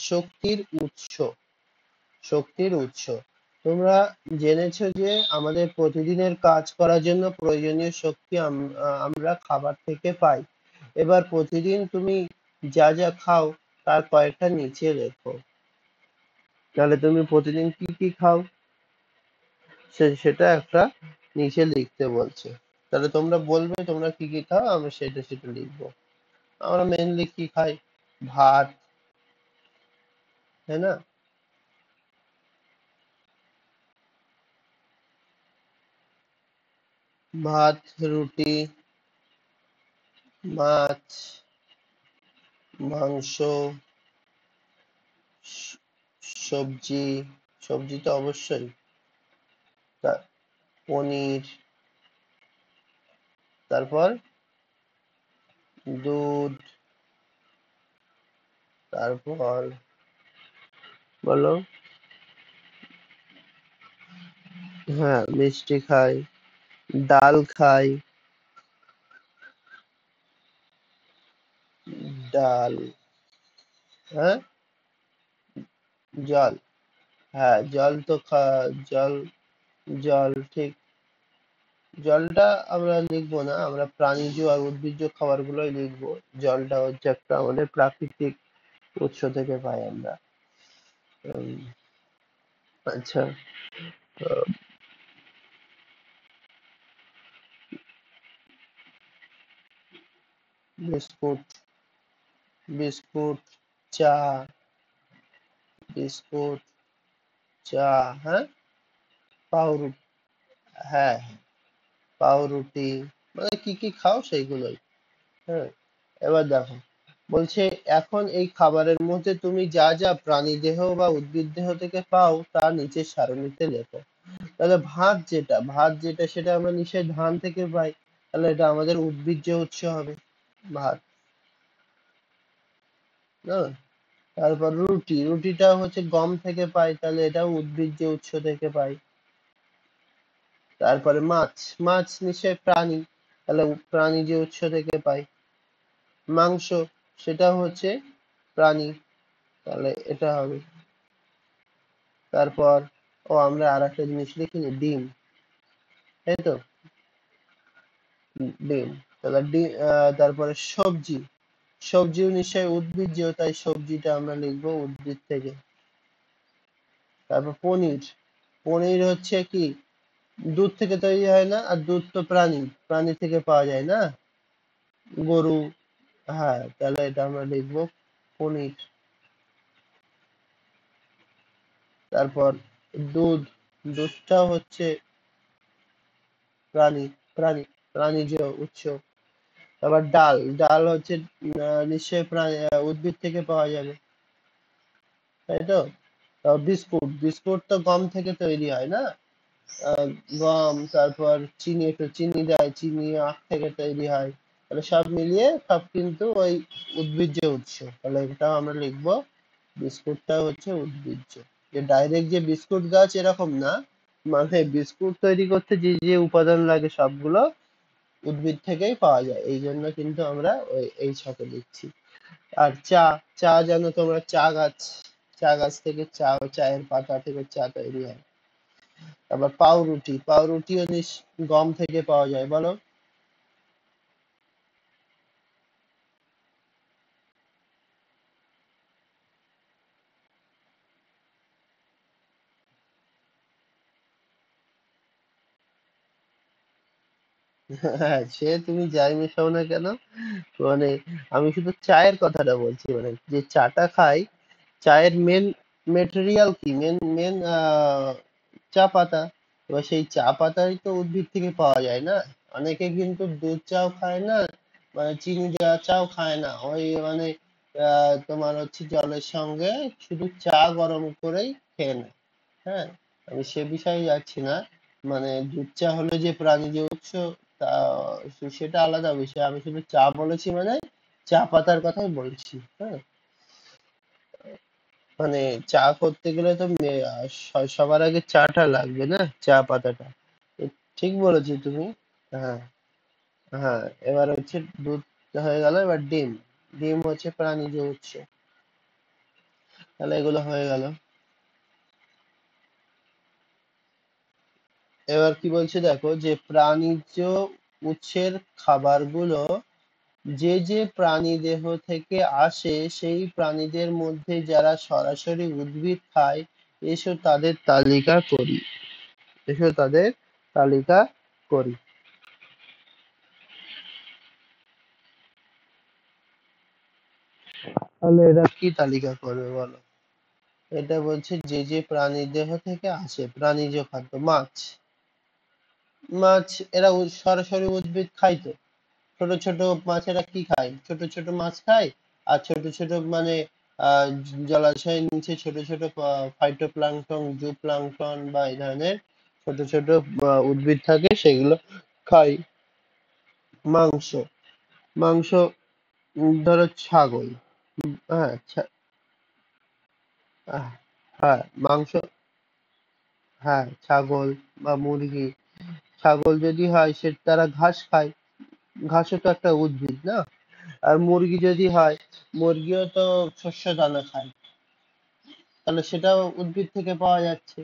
শক্তির উৎস। তোমরা জেনেছো যে আমাদের প্রতিদিনের কাজ করার জন্য প্রয়োজনীয় শক্তি আমরা খাবার থেকে পাই। এবার প্রতিদিন তুমি যা যা খাও তার কয়েকটা নিচে লেখো। তাহলে তুমি প্রতিদিন কি কি খাও সেটা একটা নিচে লিখতে বলছে। তাহলে তোমরা বলবে তোমরা কি কি খাও, আমরা সেটা লিখবো। আমরা মেনলি কি খাই? ভাত, তাই না? ভাত, রুটি, মাছ, মাংস, স- সবজি, সবজি তো অবশ্যই, পনির, তারপর দুধ, তারপর বলো। হ্যাঁ, মিষ্টি খাই, ডাল খাই, ডাল, হ্যাঁ, জল, হ্যাঁ জল তো জল, জল ঠিক। জলটা আমরা লিখবো না, আমরা প্রাণীজ আর উদ্ভিজ্জ খাবার গুলোই লিখবো। জলটা হচ্ছে একটা আমাদের প্রাকৃতিক উৎস থেকে পাই আমরা। উম, আচ্ছা। আহ, বিস্কুট, বিস্কুট, চা, বিস্কুট, চা, হ্যাঁ, পাউরুটি, হ্যাঁ, পাউরুটি, মানে কি কি খাও সেইগুলোই। হ্যাঁ, এবার দেখো, বলছে এখন এই খাবারের মধ্যে তুমি যা যা প্রাণী দেহ বা উদ্ভিদ দেহ থেকে পাও তা নিচের সারণীতে লেখো। তাহলে ভাত যেটা সেটা আমরা নিশ্চয়ই ধান থেকে পাই, তাহলে এটা আমাদের উদ্ভিজ্জ উৎস হবে, ভাত। না, তারপর রুটিটা হচ্ছে গম থেকে পাই, তাহলে এটাও উদ্ভিজ্জ উৎস থেকে পাই। তারপরে মাছ, মাছ নিশ্চয়ই প্রাণী, তাহলে প্রাণীজ উৎস থেকে পাই। মাংস, সেটা হচ্ছে প্রাণী, তাহলে এটা হবে। তারপর আমরা আর একটা জিনিস লিখিনি, ডিম, তাই তো? ডিম, তাহলে তারপরে সবজি, সবজিও নিশ্চয়ই উদ্ভিজ্জ, তাই সবজিটা আমরা লিখবো উদ্ভিদ থেকে। তারপর পনির, পনির হচ্ছে কি, দুধ থেকে তৈরি হয় না, আর দুধ তো প্রাণী, প্রাণী থেকে পাওয়া যায় না, গরু। হ্যাঁ, তাহলে এটা আমরা লিখবো পনির। তারপর দুধ, দুধটা হচ্ছে প্রাণী, প্রাণী, প্রাণীজ উৎস। আবার ডাল, ডাল হচ্ছে নিশ্চয়ই উদ্ভিদ থেকে পাওয়া যাবে, তাই তো? তারপর বিস্কুট, বিস্কুট তো গম থেকে তৈরি হয় না, আহ, গম, তারপর চিনি, একটু চিনি দেয়, চিনি আখ থেকে তৈরি হয়, তাহলে সব মিলিয়ে সব কিন্তু ওই উদ্ভিজ্জ উৎস, তাহলে এটাও আমরা লিখবো বিস্কুটটা হচ্ছে উদ্ভিজ্জ। যে ডাইরেক্ট যে বিস্কুট গাছ এরকম না, মানে বিস্কুট তৈরি করতে যে যে উপাদান লাগে সবগুলো উদ্ভিদ থেকেই পাওয়া যায়, এই জন্য কিন্তু আমরা এই ছকে লিখছি। আর চা, চা জানো তোমরা, চা গাছ, চা গাছ থেকে চায়ের পাতা থেকে চা তৈরি হয়। তারপর পাউরুটি, পাউরুটিও গম থেকে পাওয়া যায়, বলো? হ্যাঁ, সে তুমি যাই মেশাও না কেন, মানে আমি শুধু চায়ের কথাটা বলছি, মানে যে চাটা খাই, চায়ের মেন মেটেরিয়াল কি, মেন মেন চা পাতা। এবার সেই চা পাতাই তো উদ্ভিদ থেকে পাওয়া যায় না। অনেকে কিন্তু দুধ চাও খায় না, মানে চিনি দেওয়া চাও খায় না, ওই মানে তোমার হচ্ছে জলের সঙ্গে শুধু চা গরম করেই খেয়ে নেয়। হ্যাঁ, আমি সে বিষয়ে যাচ্ছি না, মানে দুধ চা হলো যে প্রাণীজ উৎস, তা সেটা আলাদা বিষয়, আমি শুধু চা বলেছি মানে চা পাতার কথাই বলছি। হ্যাঁ, মানে চা করতে গেলে তো সবার আগে চাটা লাগবে না, চা পাতাটা। এ ঠিক বলেছো তুমি। হ্যাঁ, হ্যাঁ, এবার হচ্ছে দুধ হয়ে গেল, এবার ডিম, ডিম হচ্ছে প্রাণীজ উৎস, তাহলে এগুলো হয়ে গেল। এবার কি বলছে দেখো, যে প্রাণীজ উৎসের খাবারগুলো যে যে প্রাণীদেহ থেকে আসে সেই প্রাণীদের মধ্যে যারা সরাসরি উদ্ভিদ খায়, এসো তাদের তালিকা করি, এসো তাদের তালিকা করি। তাহলে এরা কি তালিকা করবে বলো? এটা বলছে যে যে প্রাণীদেহ থেকে আসে, প্রাণীজ খাদ্য, মাছ, মাছ এরা সরাসরি উদ্ভিদ খায় তো। ছোট ছোট মাছেরা কি খায়, ছোট ছোট মাছ খায়, আর ছোট ছোট মানে জলাশয়ের নিচে ছোট ছোট ফাইটোপ্লাঙ্কটন, জুপ্লাঙ্কটন বা এই ধরনের ছোট ছোট উদ্ভিদ থাকে, সেগুলো খায়। মাংস, মাংস, ধরো ছাগল, হ্যাঁ আহ, হ্যাঁ মাংস, হ্যাঁ ছাগল বা মুরগি, ছাগল যদি হয় সে তারা ঘাস খায়, ঘাসও তো একটা উদ্ভিদ না। আর মুরগি যদি হয়, মুরগিও তো শস্য দানা খায়, তাহলে সেটাও উদ্ভিদ থেকে পাওয়া যাচ্ছে।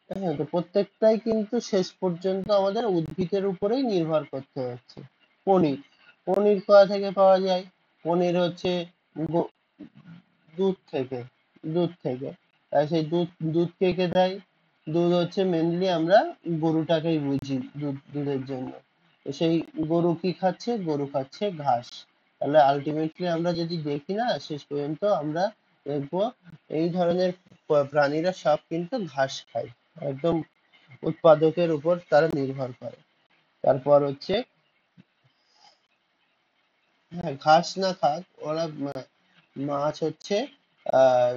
হ্যাঁ, তো প্রত্যেকটাই কিন্তু শেষ পর্যন্ত আমাদের উদ্ভিদের উপরেই নির্ভর করতে হচ্ছে। পনির, পনির কোথা থেকে পাওয়া যায়? পনির হচ্ছে গো- দুধ থেকে, দুধ থেকে। আর সেই দুধ, দুধ কে কে দেয়? দুধ হচ্ছে মেনলি আমরা গরুটাকেই বুঝি দুধের জন্য। তো সেই গরু কি খাচ্ছে? গরু খাচ্ছে ঘাস। তাহলে আলটিমেটলি আমরা যদি দেখি না, শেষ পর্যন্ত আমরা দেখবো এই ধরনের প্রাণীরা সব কিন্তু ঘাস খায়, একদম উৎপাদকের উপর তারা নির্ভর করে। তারপর হচ্ছে, হ্যাঁ ঘাস না খাক ওরা, মাছ হচ্ছে আহ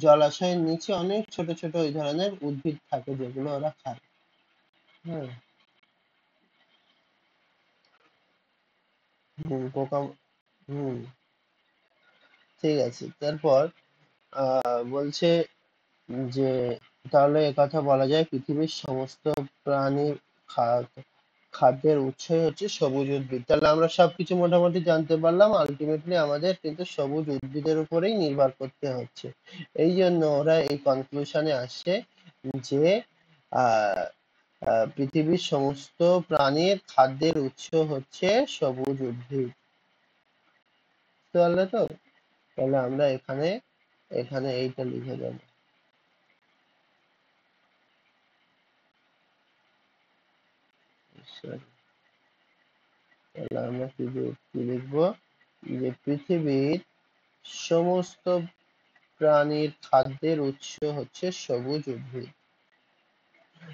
জলাশয়ের নিচে অনেক ছোট ছোট ওই ধরনের উদ্ভিদ থাকে যেগুলো ওরা খায়। হ্যাঁ। পোকা। হুম। ঠিক আছে, তারপর বলছে যে তাহলে একথা বলা যায় পৃথিবীর সমস্ত প্রাণীর খাদ্যের উৎসই হচ্ছে সবুজ উদ্ভিদ। তাহলে আমরা সবকিছু মোটামুটি জানতে পারলাম, আলটিমেটলি আমাদের কিন্তু সবুজ উদ্ভিদের উপরেই নির্ভর করতে হচ্ছে। এই জন্য ওরা এই কনক্লুশনে আসছে যে আহ পৃথিবীর সমস্ত প্রাণীর খাদ্যের উৎস হচ্ছে সবুজ উদ্ভিদ। বুঝতে পারলে তো? তাহলে আমরা এখানে এখানে এইটা লিখে দেবো। তাহলে আমরা কি লিখবো, যে পৃথিবীর সমস্ত প্রাণীর খাদ্যের উৎস হচ্ছে সবুজ উদ্ভিদ।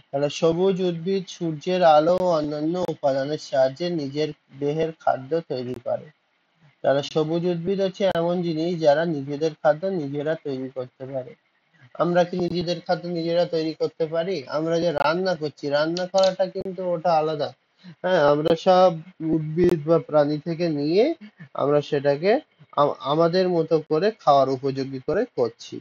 তাহলে সবুজ উদ্ভিদ সূর্যের আলো ও অন্যান্য উপাদানের সাহায্যে নিজের দেহের খাদ্য তৈরি করে। তাহলে সবুজ উদ্ভিদ হচ্ছে এমন জিনিস যারা নিজেদের খাদ্য নিজেরা তৈরি করতে পারে। আমরা কি নিজেদের খাদ্য নিজেরা তৈরি করতে পারি? আমরা যে রান্না করছি, রান্না করাটা কিন্তু ওটা আলাদা। হ্যাঁ, আমরা সব উদ্ভিদ বা প্রাণী থেকে নিয়ে আমরা সেটাকে আমাদের মতো করে খাওয়ার উপযোগী করে করছি।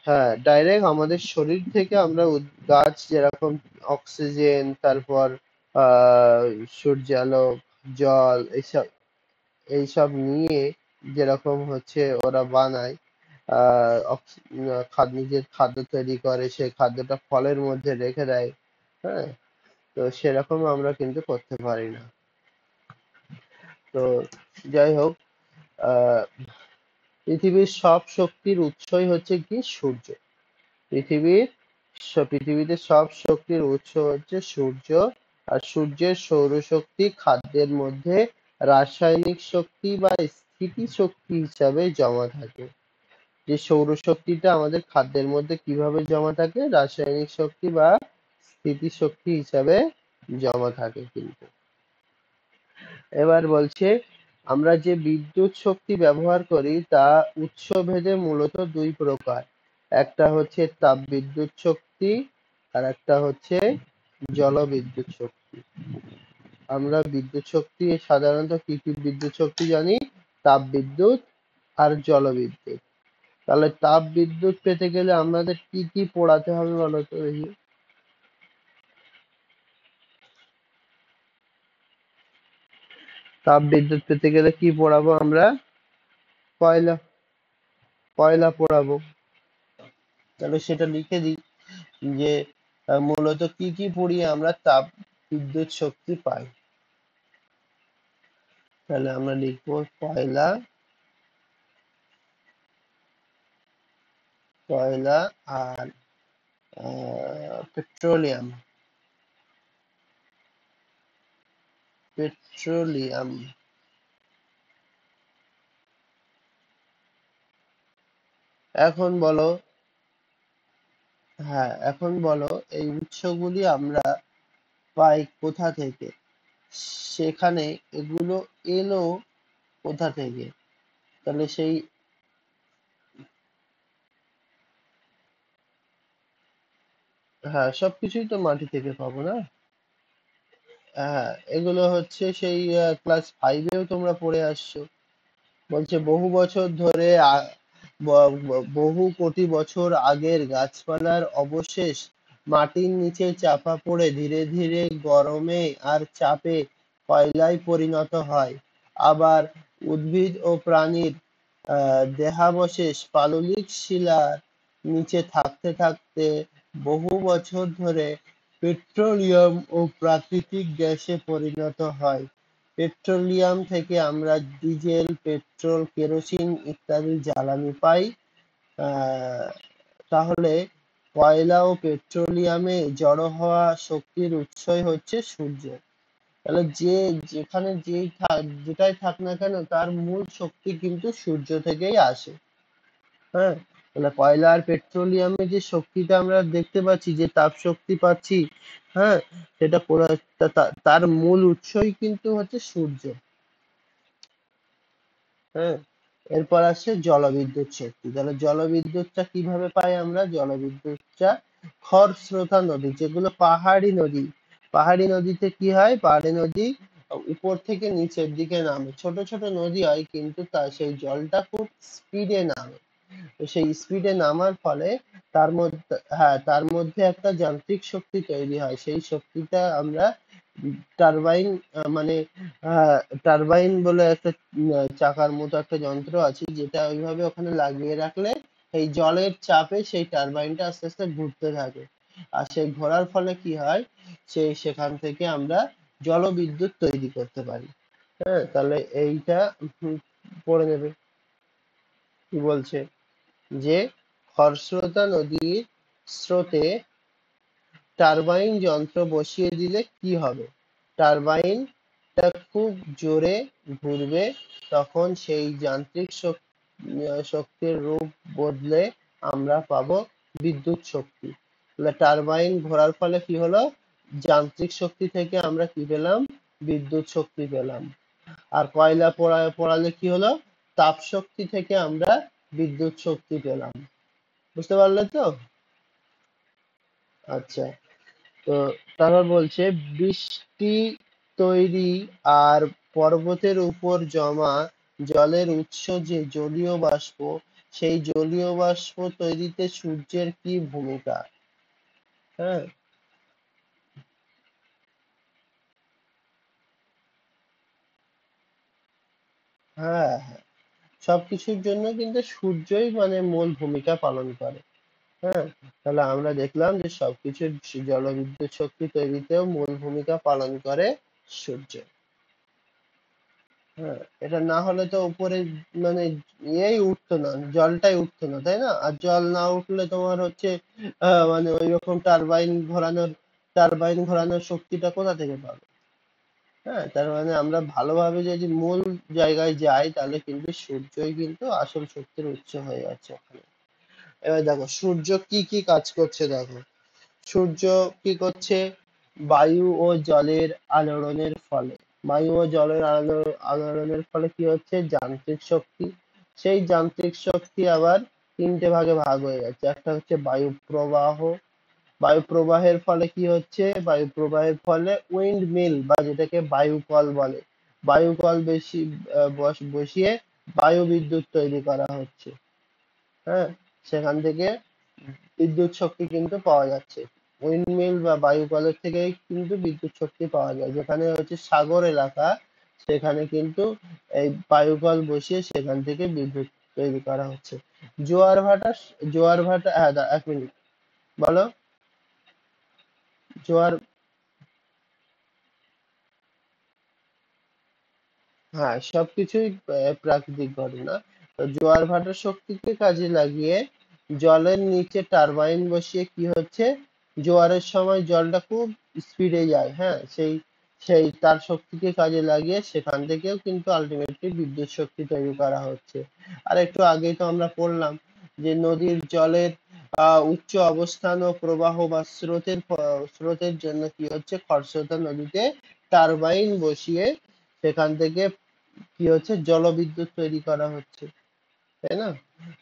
হ্যাঁ, ডাইরেক্ট আমাদের শরীর থেকে আমরা গাছ যেরকম অক্সিজেন, তারপর আহ সূর্যালো, জল, এইসব এইসব নিয়ে যেরকম হচ্ছে ওরা বানায়, নিজের খাদ্য তৈরি করে, সেই খাদ্যটা ফলের মধ্যে রেখে দেয়। হ্যাঁ, তো সেরকম আমরা কিন্তু করতে পারি না। তো যাই হোক, আহ পৃথিবীর সব শক্তির উৎসই হচ্ছে কি সূর্য। পৃথিবীর পৃথিবীতে সব শক্তির উৎস হচ্ছে সূর্য। আর সূর্যের সৌরশক্তি খাদ্যের মধ্যে রাসায়নিক শক্তি বা স্থিতি শক্তি হিসাবে জমা থাকে। যে সৌরশক্তিটা আমাদের খাদ্যের মধ্যে কিভাবে জমা থাকে, রাসায়নিক শক্তি বা স্থিতি শক্তি হিসাবে জমা থাকে কিন্তু। এবার বলছে আমরা যে বিদ্যুৎ শক্তি ব্যবহার করি তা উৎসভেদে মূলত দুই প্রকার। একটা হচ্ছে তাপবিদ্যুৎ শক্তি, আর একটা হচ্ছে জলবিদ্যুৎ শক্তি। আমরা বিদ্যুৎ শক্তি সাধারণত কি কি বিদ্যুৎ শক্তি জানি? তাপবিদ্যুৎ আর জলবিদ্যুৎ। তাহলে তাপ বিদ্যুৎ পেতে গেলে আমাদের কি কি পোড়াতে হবে বলো তো দেখি? তাপ বিদ্যুৎ পেতে গেলে কি পোড়াবো আমরা? কয়লা। কয়লা পোড়াবো। তাহলে সেটা লিখে দিই যে মূলত কি কি পুড়িয়ে আমরা তাপ বিদ্যুৎ শক্তি পাই। তাহলে আমরা লিখবো কয়লা, কয়লা আর পেট্রোলিয়াম। পেট্রোলিয়াম। এখন বলো, হ্যাঁ এখন বলো এই উৎসগুলি আমরা পাই কোথা থেকে? সেখানে এগুলো এলো কোথা থেকে? তাহলে সেই, হ্যাঁ সবকিছুই তো মাটি থেকে পাবো না। হ্যাঁ, এগুলো হচ্ছে সেই ক্লাস ফাইভেও তোমরা পড়ে আসছো। বলছে বহু বছর ধরে বহু কোটি বছর আগের গাছপালার অবশেষ মাটির নিচে চাপা পড়ে ধীরে ধীরে গরমে আর চাপে কয়লায় পরিণত হয়। আবার উদ্ভিদ ও প্রাণীর দেহাবশেষ পাললিক শিলার নিচে থাকতে থাকতে বহু বছর ধরে পেট্রোলিয়াম ও প্রাকৃতিক গ্যাসে পরিণত হয়। পেট্রোলিয়াম থেকে আমরা ডিজেল, পেট্রোল, কেরোসিন ইত্যাদি জ্বালানি পাই। আহ, তাহলে কয়লা ও পেট্রোলিয়ামে জড়ো হওয়া শক্তির উৎসই হচ্ছে সূর্য। তাহলে যেখানে যেটাই থাক না কেন তার মূল শক্তি কিন্তু সূর্য থেকেই আসে। হ্যাঁ, তাহলে কয়লা আর পেট্রোলিয়ামে যে শক্তিটা আমরা দেখতে পাচ্ছি, যে তাপ শক্তি পাচ্ছি, হ্যাঁ, সেটা তার মূল উৎসই কিন্তু হচ্ছে সূর্য। হ্যাঁ, এরপর আসছে জলবিদ্যুৎ শক্তি। তাহলে জলবিদ্যুৎটা কিভাবে পাই আমরা? জলবিদ্যুৎটা খরস্রোতা নদী, যেগুলো পাহাড়ি নদীতে কি হয়, পাহাড়ি নদী উপর থেকে নিচের দিকে নামে, ছোট ছোট নদী হয় কিন্তু তার সেই জলটা খুব স্পিডে নামে। তো সেই স্পিডে নামার ফলে তার মধ্যে একটা যান্ত্রিক শক্তি তৈরি হয়, সেই শক্তিটা আমরা টারবাইন, মানে টারবাইন বলে একটা চাকার মতো একটা যন্ত্র আছে, যেটা ওইভাবে ওখানে লাগিয়ে রাখলে এই জলের চাপে সেই টারবাইনটা আস্তে আস্তে ঘুরতে থাকে। আর সেই ঘোরার ফলে কি হয়, সেখান থেকে আমরা জলবিদ্যুৎ তৈরি করতে পারি। হ্যাঁ, তাহলে এইটা পড়ে নেবে। কি বলছে যে খরস্রোতা নদীর স্রোতে টারবাইন যন্ত্র বসিয়ে দিলে কি হবে, টারবাইনটা খুব জোরে ঘুরবে, তখন সেই যান্ত্রিক শক্তির রূপ বদলে আমরা পাবো বিদ্যুৎ শক্তি। তাহলে টারবাইন ঘোরার ফলে কি হলো, যান্ত্রিক শক্তি থেকে আমরা কি পেলাম, বিদ্যুৎ শক্তি পেলাম। আর কয়লা পোড়ালে কি হলো, তাপ শক্তি থেকে আমরা বিদ্যুৎ শক্তি পেলাম। বুঝতে পারলে তো? আচ্ছা, তো তারপর বলছে বৃষ্টি তৈরি আর পর্বতের উপর জমা জলের উৎস যে জলীয় বাষ্প, সেই জলীয় বাষ্প তৈরিতে সূর্যের কি ভূমিকা? হ্যাঁ, হ্যাঁ, হ্যাঁ, সবকিছুর জন্য কিন্তু সূর্যই মানে মূল ভূমিকা পালন করে। হ্যাঁ, তাহলে আমরা দেখলাম যে সবকিছুর জলবিদ্যুৎ শক্তি তৈরিতেও মূল ভূমিকা পালন করে সূর্য। হ্যাঁ, এটা না হলে তো উপরে মানে ইয়েই উঠতো না, জলটাই উঠতো না, তাই না? আর জল না উঠলে তোমার হচ্ছে মানে ওই রকম টারবাইন ঘোরানোর শক্তিটা কোথা থেকে পাবে? হ্যাঁ, তার মানে আমরা ভালোভাবে যদি মূল জায়গায় যাই, তাহলে কিন্তু সূর্যই কিন্তু আসল শক্তির উৎস হয়ে যাচ্ছে ওখানে। এবার দেখো সূর্য কি কি কাজ করছে, দেখো সূর্য কি করছে, বায়ু ও জলের আলোড়নের ফলে, বায়ু ও জলের আলোড়নের ফলে কি হচ্ছে, যান্ত্রিক শক্তি। সেই যান্ত্রিক শক্তি আবার তিনটে ভাগে ভাগ হয়ে যাচ্ছে, একটা হচ্ছে বায়ু প্রবাহ, বায়ু প্রবাহের ফলে কি হচ্ছে, বায়ু প্রবাহের ফলে উইন্ড মিল বা যেটাকে বায়ুকল বলে, বায়ুকল বসিয়ে বায়ু বিদ্যুৎ তৈরি করা হচ্ছে। হ্যাঁ, সেখান থেকে বিদ্যুৎ শক্তি কিন্তু পাওয়া যাচ্ছে, উইন্ডমিল বা বায়ুকলের থেকেই কিন্তু বিদ্যুৎ শক্তি পাওয়া যায়। যেখানে হচ্ছে সাগর এলাকা, সেখানে কিন্তু এই বায়ুকল বসিয়ে সেখান থেকে বিদ্যুৎ তৈরি করা হচ্ছে। জোয়ার ভাটা, হ্যাঁ, 1 মিনিট, বলো। জোয়ার, হ্যাঁ, সবকিছুই প্রাকৃতিক ঘটনা। তো জোয়ার ভাটার শক্তিকে কাজে লাগিয়ে জলের নিচে টারবাইন বসিয়ে কি হচ্ছে, জোয়ারের সময় জলটা খুব স্পিডে যায়, হ্যাঁ, সেই তার শক্তিকে কাজে লাগিয়ে সেখান থেকেও কিন্তু আলটিমেটলি বিদ্যুৎ শক্তি তৈরি করা হচ্ছে। আর একটু আগেই তো আমরা পড়লাম যে নদীর জলের উচ্চ অবস্থান ও প্রবাহ বা স্রোতের জন্য কি হচ্ছে, খরস্রোতা নদীতে টারবাইন বসিয়ে সেখান থেকে কি হচ্ছে, জলবিদ্যুৎ তৈরি করা হচ্ছে, তাই না?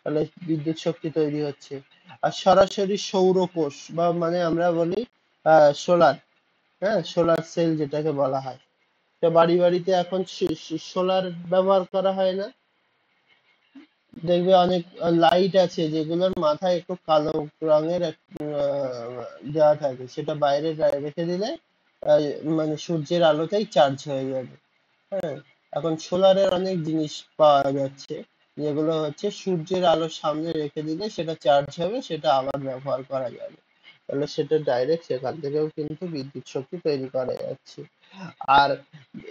তাহলে বিদ্যুৎ শক্তি তৈরি হচ্ছে। আর সরাসরি সৌর কোষ বা মানে আমরা বলি সোলার, হ্যাঁ, সোলার সেল যেটাকে বলা হয়, তো বাড়ি বাড়িতে এখন সোলার ব্যবহার করা হয় না? দেখবে অনেক লাইট আছে যেগুলোর মাথায় একটু কালো রঙের দেওয়া থাকে, সেটা বাইরে রেখে দিলে আহ, মানে সূর্যের আলোতেই চার্জ হয়ে যাবে। হ্যাঁ, এখন সোলারের অনেক জিনিস পাওয়া যাচ্ছে, যেগুলো হচ্ছে সূর্যের আলো সামনে রেখে দিলে সেটা চার্জ হবে, সেটা আবার ব্যবহার করা যাবে। তাহলে সেটা ডাইরেক্ট সেখান থেকেও কিন্তু বিদ্যুৎ শক্তি তৈরি করা যাচ্ছে। আর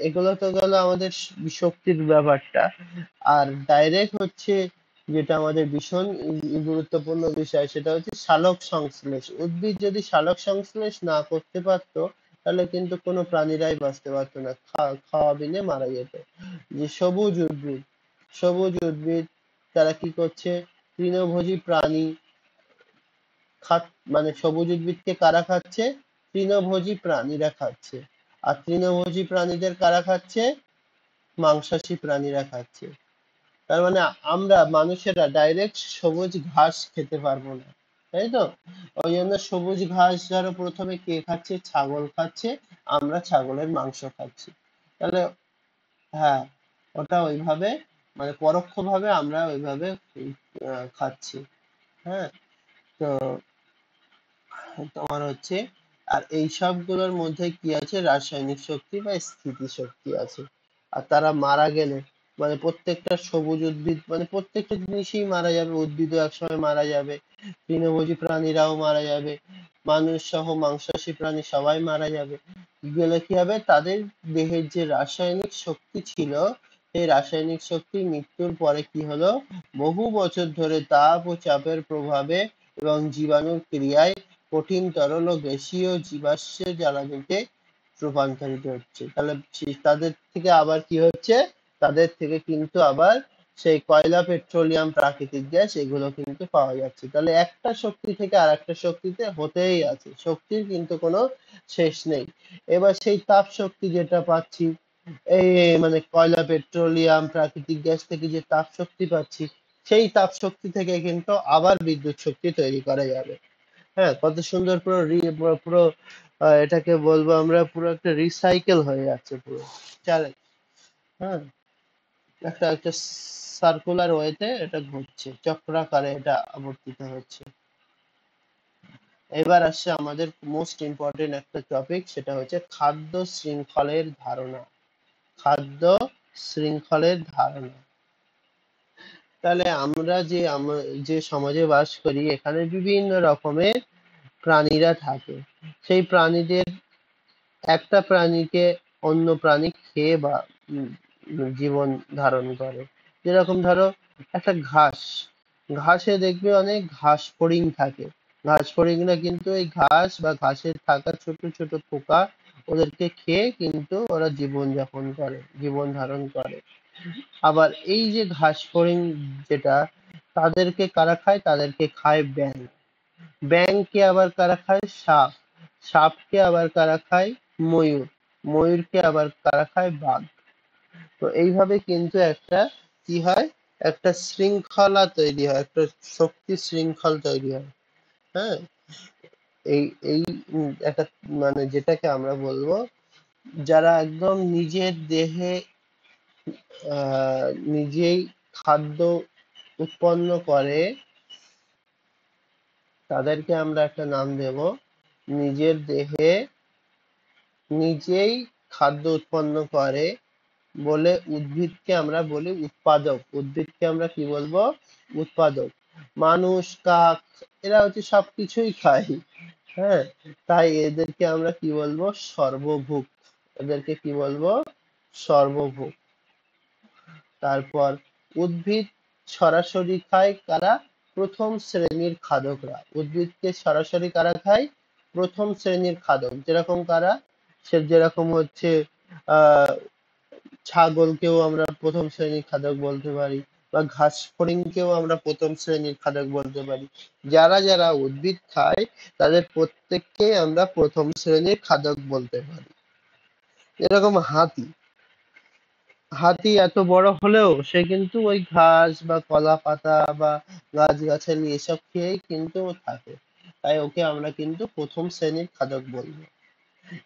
এগুলো তো গেল আমাদের শক্তির ব্যাপারটা। আর ডাইরেক্ট হচ্ছে যেটা আমাদের ভীষণ গুরুত্বপূর্ণ বিষয়, সেটা হচ্ছে সালোক সংশ্লেষ। উদ্ভিদ যদি সালোক সংশ্লেষ না করতে পারতো, তাহলে কিন্তু কোনো প্রাণীরাই বাঁচতে পারতো না, খাওয়া বিনে মারা যেত। যে সবুজ উদ্ভিদ তারা কি করছে, তৃণভোজী প্রাণী খাত মানে সবুজ উদ্ভিদকে কারা খাচ্ছে, তৃণভোজী প্রাণীরা খাচ্ছে। আর তৃণভোজী প্রাণীদের কারা খাচ্ছে, মাংসাশী প্রাণীরা খাচ্ছে। তার মানে আমরা মানুষেরা ডাইরেক্ট সবুজ ঘাস খেতে পারবো না। তাই তো? ওই জন্য সবুজ ঘাস ধরো প্রথমে কে খাচ্ছে, ছাগল খাচ্ছে, আমরা ছাগলের মাংস খাচ্ছি। তাহলে হ্যাঁ, ওটা ওইভাবে মানে পরোক্ষভাবে আমরা ওইভাবে খাচ্ছি। হ্যাঁ, তো তোমার হচ্ছে আর এই সবগুলোর মধ্যে কি আছে, রাসায়নিক শক্তি বা স্থিতি শক্তি আছে। আর তারা মারা গেলে মানে প্রত্যেকটা সবুজ উদ্ভিদ মানে প্রত্যেকটা জিনিসই মারা যাবে, উদ্ভিদও একসময় মারা যাবে, তৃণভোজী প্রাণীরাও মারা যাবে, মানুষ সহ মাংসাশী প্রাণী সবাই মারা যাবে। গেলে কি হবে, তাদের দেহের যে রাসায়নিক শক্তি ছিল, সেই রাসায়নিক শক্তি মৃত্যুর পরে কি হলো, বহু বছর ধরে তাপ ও চাপের প্রভাবে এবং জীবাণুর ক্রিয়ায় কঠিন তরল ও গ্যাসীয় জীবাশ্ম জ্বালানিতে রূপান্তরিত হচ্ছে। তাহলে তাদের থেকে আবার কি হচ্ছে, তাদের থেকে কিন্তু আবার সেই কয়লা, পেট্রোলিয়াম, প্রাকৃতিক গ্যাস এগুলো কিন্তু পাওয়া যাচ্ছে। তাহলে একটা শক্তি থেকে আর একটা শক্তিতে হতেই আছে, শক্তির কিন্তু কোনো শেষ নেই। এবার সেই তাপ শক্তি যেটা পাচ্ছি, এই মানে কয়লা, পেট্রোলিয়াম, প্রাকৃতিক গ্যাস থেকে যে তাপ শক্তি পাচ্ছি, সেই তাপ শক্তি থেকে কিন্তু আবার বিদ্যুৎ শক্তি তৈরি করা যাবে। হ্যাঁ, কত সুন্দর পুরো পুরো পুরো এটাকে বলবো আমরা পুরো একটা রিসাইকেল হয়ে যাচ্ছে পুরো চালে। হ্যাঁ, একটা একটা সার্কুলার ওয়েতে এটা ঘুরছে, চক্রাকারে এটা আবর্তিত হচ্ছে। এবার আসছে আমাদের মোস্ট ইম্পর্টেন্ট একটা টপিক, সেটা হচ্ছে খাদ্য শৃঙ্খলের ধারণা। খাদ্য শৃঙ্খলের ধারণা। তাহলে আমরা যে সমাজে বাস করি, এখানে বিভিন্ন রকমের প্রাণীরা থাকে। সেই প্রাণীদের একটা প্রাণীকে অন্য প্রাণী খেয়ে বা জীবন ধারণ করে। যেরকম ধরো একটা ঘাস, ঘাসে দেখবে অনেক ঘাস ফড়িং থাকে। ঘাস ফড়িংরা কিন্তু এই ঘাস বা ঘাসে থাকা ছোট ছোট পোকা, ওদেরকে খেয়ে কিন্তু ওরা জীবন যাপন করে, জীবন ধারণ করে। আবার এই যে ঘাস ফড়িং যেটা, তাদেরকে কারা খায়, তাদেরকে খায় ব্যাঙ। ব্যাঙকে আবার কারা খায়, সাপ। সাপকে আবার কারা খায়, ময়ূর। ময়ূরকে আবার কারা খায়, বাঘ। তো এইভাবে কিন্তু একটা কি হয়, একটা শৃঙ্খলা তৈরি হয়, একটা শক্তি শৃঙ্খল তৈরি হয়। হ্যাঁ, এই এই একটা মানে যেটাকে আমরা বলবো, যারা একদম নিজের দেহে নিজেই খাদ্য উৎপন্ন করে, তাদেরকে আমরা একটা নাম দেব, নিজের দেহে নিজেই খাদ্য উৎপন্ন করে বলে উদ্ভিদকে আমরা বলি উৎপাদক। উদ্ভিদকে আমরা কি বলবো, উৎপাদক। মানুষ, কাক, এরা হচ্ছে সবকিছুই খায়। হ্যাঁ, তাই এদেরকে আমরা কি বলবো, সর্বভুক। এদেরকে কি বলবো, সর্বভুক। তারপর উদ্ভিদ সরাসরি খায় কারা, প্রথম শ্রেণীর খাদকরা। উদ্ভিদকে সরাসরি কারা খায়, প্রথম শ্রেণীর খাদক। যেরকম কারা, সে যেরকম হচ্ছে আহ ছাগলকেও আমরা প্রথম শ্রেণীর খাদক বলতে পারি, বা ঘাস ফড়িংকেও আমরা প্রথম শ্রেণীর খাদক বলতে পারি। যারা যারা উদ্ভিদ খায়, তাদের প্রত্যেককে আমরা প্রথম শ্রেণীর খাদক বলতে পারি। এরকম হাতি, হাতি এত বড় হলেও সে কিন্তু ওই ঘাস বা কলা পাতা বা গাছগাছালি এসব খেয়েই কিন্তু ও থাকে। তাই ওকে আমরা কিন্তু প্রথম শ্রেণীর খাদক বলবো।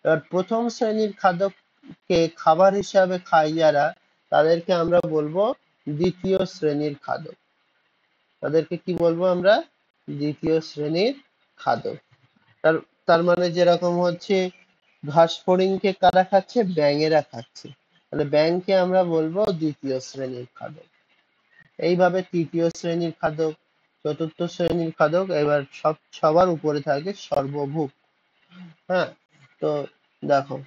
এবার প্রথম শ্রেণীর খাদককে খাবার হিসাবে খায় যারা, তাদেরকে আমরা বলবো দ্বিতীয় শ্রেণীর খাদক। তাদেরকে কি বলবো আমরা, দ্বিতীয় শ্রেণীর খাদক। তার তার মানে যেরকম হচ্ছে ঘাস ফড়িংকে কারা খাচ্ছে, ব্যাঙেরা খাচ্ছে। তাহলে ব্যাঙকে আমরা বলবো দ্বিতীয় শ্রেণীর খাদক। এইভাবে তৃতীয় শ্রেণীর খাদক, চতুর্থ শ্রেণীর খাদক, এবার সবার উপরে থাকে সর্বভুক। হ্যাঁ, তো দেখো,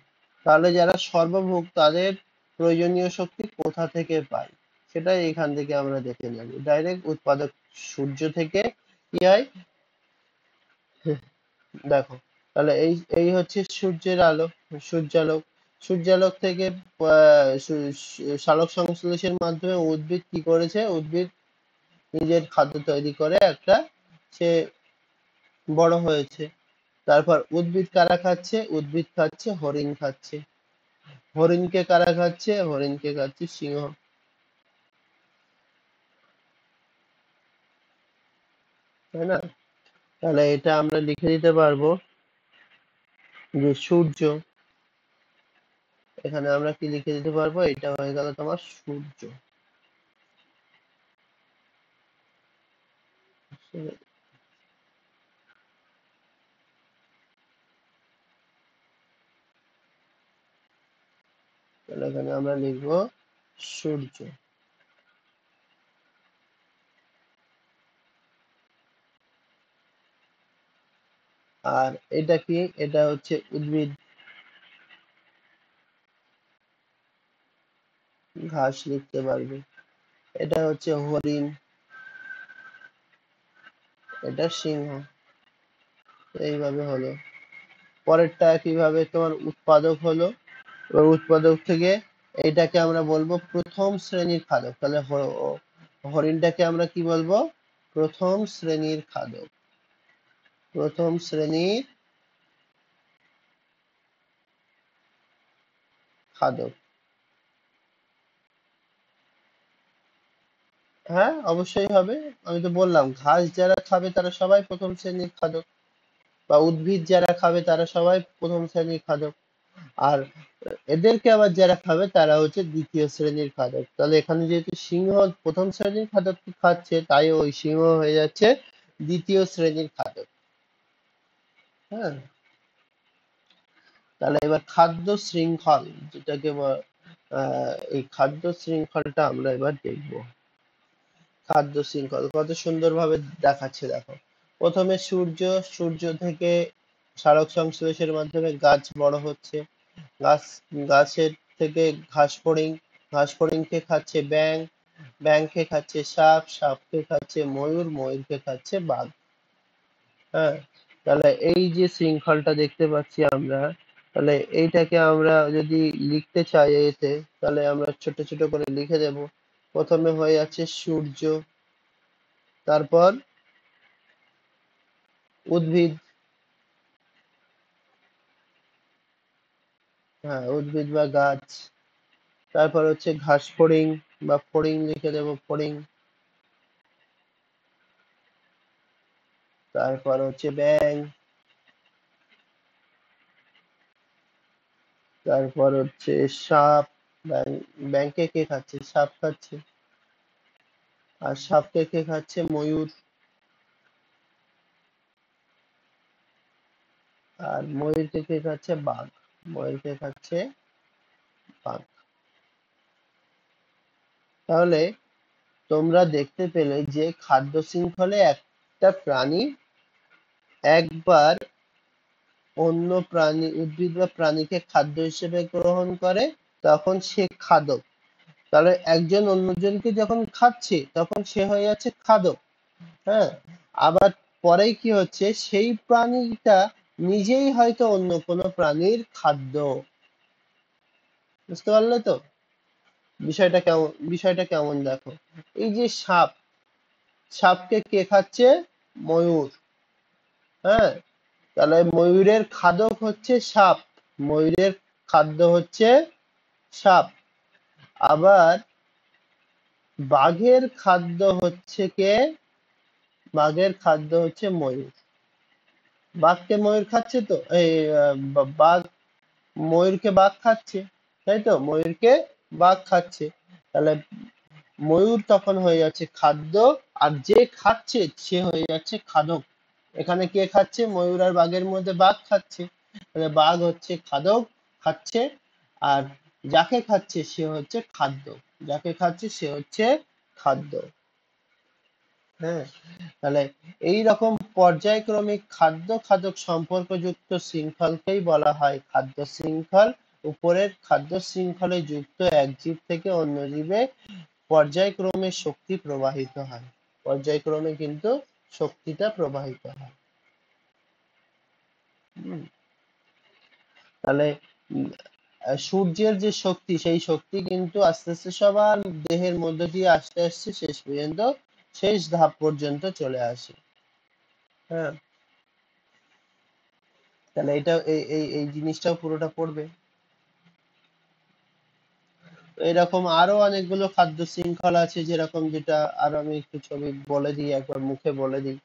তাহলে যারা সর্বভুক তাদের প্রয়োজনীয় শক্তি কোথা থেকে পায়, সেটা এখান থেকে আমরা দেখে নেব। ডাইরেক্ট উৎপাদক সূর্য থেকে কি হয়, দেখো, তাহলে এই এই হচ্ছে সূর্যের আলো, সূর্যালোক। সূর্যালোক থেকে সালোক সংশ্লেষের মাধ্যমে উদ্ভিদ কি করেছে, উদ্ভিদ নিজের খাদ্য তৈরি করে একটা, সে বড় হয়েছে। তারপর উদ্ভিদ কারা খাচ্ছে, উদ্ভিদ খাচ্ছে হরিণ খাচ্ছে। হরিণকে কারা খাচ্ছে, হরিণকে খাচ্ছে সিংহ। তাই না? তাহলে এটা আমরা লিখে দিতে পারবো যে সূর্য। এখানে আমরা কি লিখে দিতে পারবো, এটা হয়ে গেল তোমার সূর্য। তাহলে এখানে আমরা লিখবো সূর্য। আর এটা কি, এটা হচ্ছে উদ্ভিদ, ঘাস লিখতে পারবে। এটা হচ্ছে হরিণ, এটা সিংহ। এইভাবে হলো। পরেরটা কিভাবে তোমার উৎপাদক হলো, এবার উৎপাদক থেকে এইটাকে আমরা বলবো প্রথম শ্রেণীর খাদক। তাহলে হরিণটাকে আমরা কি বলবো, প্রথম শ্রেণীর খাদক। প্রথম শ্রেণীর খাদক। হ্যাঁ অবশ্যই হবে, আমি তো বললাম ঘাস যারা খাবে তারা সবাই প্রথম শ্রেণীর খাদক, বা উদ্ভিদ যারা খাবে তারা সবাই প্রথম শ্রেণীর খাদক। আর এদেরকে আবার যারা খাবে তারা হচ্ছে দ্বিতীয় শ্রেণীর খাদক। তাহলে এখানে যেহেতু সিংহ প্রথম শ্রেণীর খাদক খাচ্ছে, তাই ওই সিংহ হয়ে যাচ্ছে দ্বিতীয় শ্রেণীর খাদক। হ্যাঁ, তাহলে এবার খাদ্য শৃঙ্খল যেটাকে এই খাদ্য শৃঙ্খলটা আমরা এবার দেখব। খাদ্য শৃঙ্খল কত সুন্দরভাবে দেখাচ্ছে দেখো। প্রথমে সূর্য, সূর্য থেকে সালোক সংশ্লেষের মাধ্যমে গাছ বড় হচ্ছে। গাছ, গাছের থেকে ঘাস ফড়িং, ঘাস ফড়িংকে খাচ্ছে ব্যাঙ, ব্যাঙকে খাচ্ছে সাপ, সাপকে খাচ্ছে ময়ূর, ময়ূরকে খাচ্ছে বাঘ। হ্যাঁ, তাহলে এই যে শৃঙ্খলটা দেখতে পাচ্ছি আমরা, তাহলে এইটাকে আমরা যদি লিখতে চাই এতে, তাহলে আমরা ছোট ছোট করে লিখে দেব। প্রথমে হয়ে আছে সূর্য, তারপর উদ্ভিদ, হ্যাঁ উদ্ভিদ বা গাছ, তারপর হচ্ছে ঘাস ফড়িং বা ফড়িং লিখে দেব ফড়িং, তারপর হচ্ছে ব্যাঙ, তারপর হচ্ছে সাপ, ব্যাঙকে কে খাচ্ছে, সাপ খাচ্ছে। আর সাপকে কে খাচ্ছে, ময়ূর। আর ময়ূরকে কে খাচ্ছে, বাঘ। ময়ূরকে খাচ্ছে বাঘ। তাহলে তোমরা দেখতে পেলে যে খাদ্য শৃঙ্খলে একটা প্রাণী একবার অন্য প্রাণী, উদ্ভিদ বা প্রাণীকে খাদ্য হিসেবে গ্রহণ করে, তখন সে খাদক। তাহলে একজন অন্যজনকে যখন খাচ্ছে তখন সে হয়ে যাচ্ছে খাদক। হ্যাঁ, আবার পরেই কি হচ্ছে, সেই প্রাণীটা নিজেই হয়তো অন্য কোনো প্রাণীর খাদ্য। বুঝতে পারলে তো বিষয়টা কেমন, বিষয়টা কেমন দেখো। এই যে সাপ, সাপকে কে খাচ্ছে, ময়ূর। হ্যাঁ, তাহলে ময়ূরের খাদক হচ্ছে সাপ, ময়ূরের খাদ্য হচ্ছে সাপ। আবার বাঘের খাদ্য হচ্ছে কে, বাঘের খাদ্য হচ্ছে ময়ূর। বাঘকে ময়ূর খাচ্ছে তো, এই বাঘ ময়ূরকে বাঘ খাচ্ছে, তাই তো, ময়ূরকে বাঘ খাচ্ছে। তাহলে ময়ূর তখন হয়ে যাচ্ছে খাদ্য, আর যে খাচ্ছে সে হয়ে যাচ্ছে খাদক। এখানে কে খাচ্ছে, ময়ূর আর বাঘের মধ্যে বাঘ খাচ্ছে, তাহলে বাঘ হচ্ছে খাদক, খাচ্ছে। আর যাকে খাচ্ছে সে হচ্ছে খাদ্য, যাকে খাচ্ছে সে হচ্ছে খাদ্য। হ্যাঁ, তাহলে এই রকম পর্যায়ক্রমিক খাদ্য খাদক সম্পর্কযুক্ত শৃঙ্খলকেই বলা হয় খাদ্য শৃঙ্খল। উপরের খাদ্য শৃঙ্খলে যুক্ত এক জীব থেকে অন্য জীবে পর্যায়ক্রমে শক্তি প্রবাহিত হয়, পর্যায়ক্রমে কিন্তু শক্তিটা প্রবাহিত হয়। হুম, তাহলে উম, সূর্যের যে শক্তি, সেই শক্তি কিন্তু আস্তে আস্তে সবার দেহের মধ্য দিয়ে আস্তে আস্তে শেষ পর্যন্ত, শেষ ধাপ পর্যন্ত চলে আসে। হ্যাঁ, তাহলে এটা এই এই এই জিনিসটাও পুরোটা পড়বে। এরকম আরো অনেকগুলো খাদ্য শৃঙ্খলা আছে, যেরকম যেটা আর আমি একটু ছবি বলে দিই, একবার মুখে বলে দিই।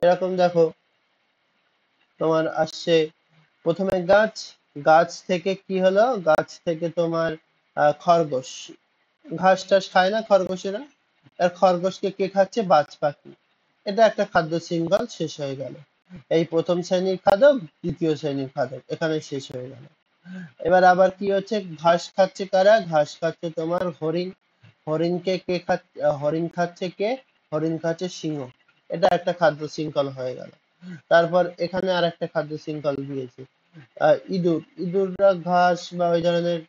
এরকম দেখো, তোমার আসছে প্রথমে গাছ, গাছ থেকে কি হলো, গাছ থেকে তোমার খরগোশ, ঘাস টাস খায় না খরগোশেরা, আর খরগোশকে কে খাচ্ছে, বাজ পাখি। এটা একটা খাদ্য শৃঙ্খল শেষ হয়ে গেল। এই প্রথম শ্রেণীর খাদক, দ্বিতীয় শ্রেণীর খাদক এখানে শেষ হয়ে গেল। এবার আবার কি হচ্ছে, ঘাস খাচ্ছে কারা, ঘাস খাচ্ছে তোমার হরিণ, হরিণকে কে খাচ্ছে, হরিণ খাচ্ছে কে, হরিণ খাচ্ছে সিংহ। এটা একটা খাদ্য শৃঙ্খল হয়ে গেল। তারপর এখানে আর একটা খাদ্য শৃঙ্খল দিয়েছে, ইঁদুর, ইঁদুররা ঘাস বা ওই ধরনের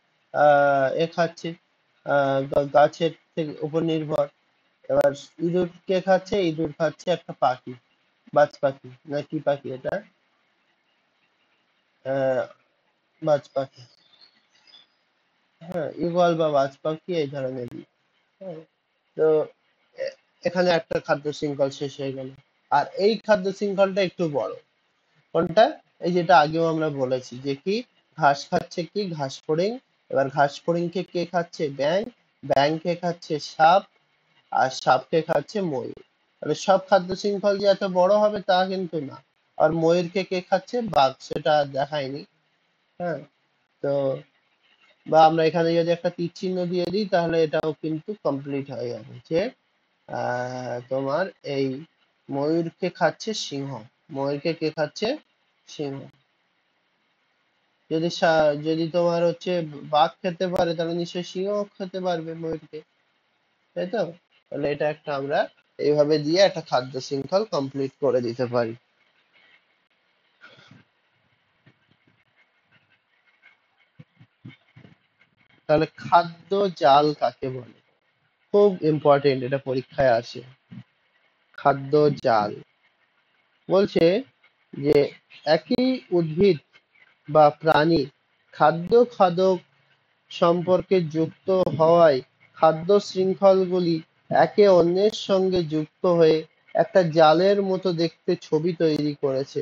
এ খাচ্ছে, গাছের থেকে উপর নির্ভর। এবার ইঁদুর কে খাচ্ছে, ইঁদুর খাচ্ছে একটা পাখি, বাজ পাখি না কি পাখি এটা, আহ বাজ পাখি, হ্যাঁ ঈগল বা বাজ পাখি এই ধরনেরই। হ্যাঁ, তো এ- এখানে একটা খাদ্য শৃঙ্খল শেষ হয়ে গেল। আর এই খাদ্য শৃঙ্খলটা একটু বড়, কোনটা, এই যেটা আগেও আমরা বলেছি যে কি, ঘাস খাচ্ছে কি, ঘাস ফড়িং। এবার ঘাস ফড়িংকে কে খাচ্ছে, ব্যাঙ, ব্যাঙকে খাচ্ছে সাপ, আর সাপকে খাচ্ছে ময়ূর। তাহলে সব খাদ্য শৃঙ্খল যে এত বড় হবে তা কিন্তু না। আর ময়ূরকে কে খাচ্ছে, বাঘ, সেটা দেখায়নি। হ্যাঁ, তো বা আমরা এখানে যদি একটা তীর চিহ্ন দিয়ে দিই তাহলে এটাও কিন্তু কমপ্লিট হয়ে যাবে যে তোমার এই ময়ূরকে খাচ্ছে সিংহ, ময়ূরকে কে খাচ্ছে, সিংহ। যদি যদি তোমার হচ্ছে বাঘ খেতে পারে তাহলে নিশ্চয়ই সিংহ খেতে পারবে ময়ূরকে, তাই তো? তাহলে এটা একটা আমরা এইভাবে দিয়ে একটা খাদ্য শৃঙ্খল কমপ্লিট করে দিতে পারি। তাহলে খাদ্য জাল কাকে বলে, খুব ইম্পর্টেন্ট, এটা পরীক্ষায় আসে। খাদ্য জাল বলছে যে একই উদ্ভিদ বা প্রাণী খাদ্য খাদক সম্পর্কে যুক্ত হওয়ায় খাদ্য শৃঙ্খলগুলি একে অন্যের সঙ্গে যুক্ত হয়ে একটা জালের মতো দেখতে ছবি তৈরি করেছে।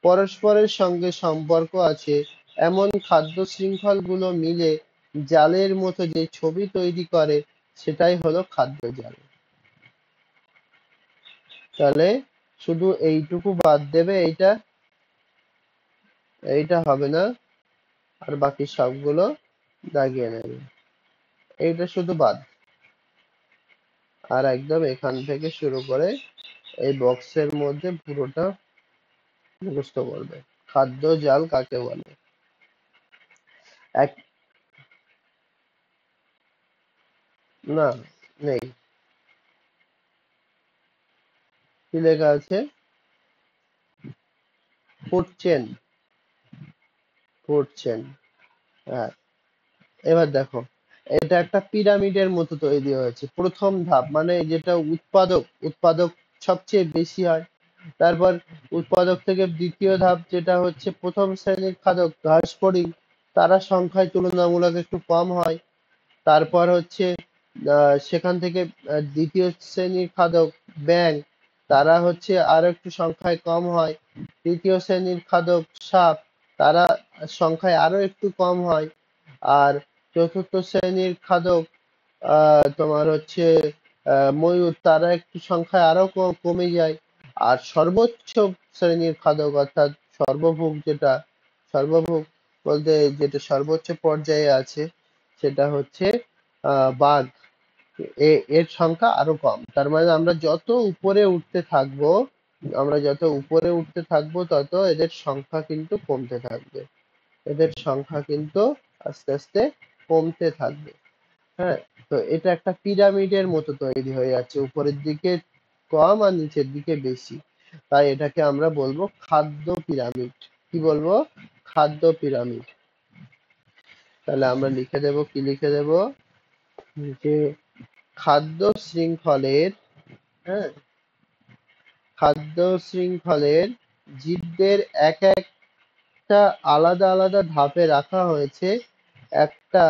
পরস্পরের সঙ্গে সম্পর্ক আছে এমন খাদ্য শৃঙ্খলগুলো মিলে জালের মতো যে ছবি তৈরি করে সেটাই হলো খাদ্য জাল। তাহলে শুধু এইটুকু বাদ দেবে, এইটা, এইটা হবে না, আর বাকি সবগুলো দাগিয়ে নেবে, এইটা শুধু বাদ। আর একদম এখান থেকে শুরু করে এই বক্সের মধ্যে পুরোটা মুখস্থ করবে, খাদ্য জাল কাকে বলে। এক, না, নেই। কি লেখা আছে, ফুড চেন, ফুড চেন। হ্যাঁ, এবার দেখো, এটা একটা পিরামিডের মতো তৈরি হয়েছে। প্রথম ধাপ মানে যেটা উৎপাদক, উৎপাদক সবচেয়ে বেশি হয়। তারপর উৎপাদক থেকে দ্বিতীয় ধাপ যেটা হচ্ছে প্রথম শ্রেণীর খাদক ঘাস ফড়িং, তারা সংখ্যায় তুলনামূলক একটু কম হয়। তারপর হচ্ছে সেখান থেকে দ্বিতীয় শ্রেণীর খাদক ব্যাঙ, তারা হচ্ছে আরো একটু সংখ্যায় কম হয়। তৃতীয় শ্রেণীর খাদক সাপ, তারা সংখ্যায় আরো একটু কম হয়। আর চতুর্থ শ্রেণীর খাদক তোমার হচ্ছে ময়ূর, তারা একটু সংখ্যায় আরো কমে যায়। আর সর্বোচ্চ শ্রেণীর খাদক অর্থাৎ সর্বভুক, যেটা সর্বভুক বলতে যেটা সর্বোচ্চ পর্যায়ে আছে সেটা হচ্ছে বাঘ, এর সংখ্যা আরো কম। তার মানে আমরা যত উপরে উঠতে থাকবো, আমরা যত উপরে উঠতে থাকবো তত এদের সংখ্যা কিন্তু কমতে থাকবে, এদের সংখ্যা কিন্তু আস্তে আস্তে কমতে থাকবে। হ্যাঁ, তো এটা একটা পিরামিডের মতো তৈরি হয়ে যাচ্ছে, উপরের দিকে কম আর নিচের দিকে বেশি। তাই এটাকে আমরা বলবো খাদ্য পিরামিড। কি বলবো, খাদ্য পিরামিড। তাহলে আমরা লিখে দেব, কি লিখে দেব, যে খাদ্য শৃঙ্খলের, হ্যাঁ, খাদ্য শৃঙ্খলের জীবদের এক একটা আলাদা আলাদা ধাপে রাখা হয়েছে। একটা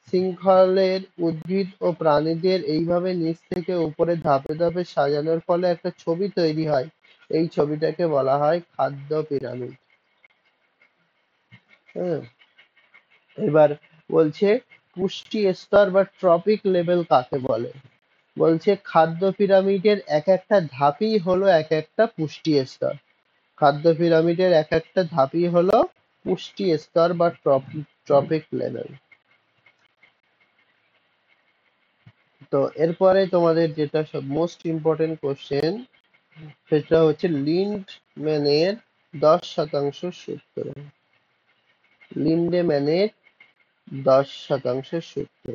শৃঙ্খলের উদ্ভিদ ও প্রাণীদের এইভাবে নিচ থেকে উপরে ধাপে ধাপে সাজানোর ফলে একটা ছবি তৈরি হয়। এই ছবিটাকে বলা হয় খাদ্য পিরামিড। হ্যাঁ, এবার বলছে পুষ্টি স্তর বা ট্রপিক লেভেল কাকে বলে। বলছে খাদ্য পিরামিডের এক একটা ধাপই হলো এক একটা পুষ্টি স্তর। খাদ্য পিরামিডের এক একটা ধাপই হলো পুষ্টি স্তর বা ট্রপিক লেভেল। তো এরপরে তোমাদের যেটা সব মোস্ট ইম্পর্টেন্ট কোশ্চেন, সেটা হচ্ছে লিন্ডম্যানের 10% সূত্র। লিন্ডম্যানের 10% সূত্র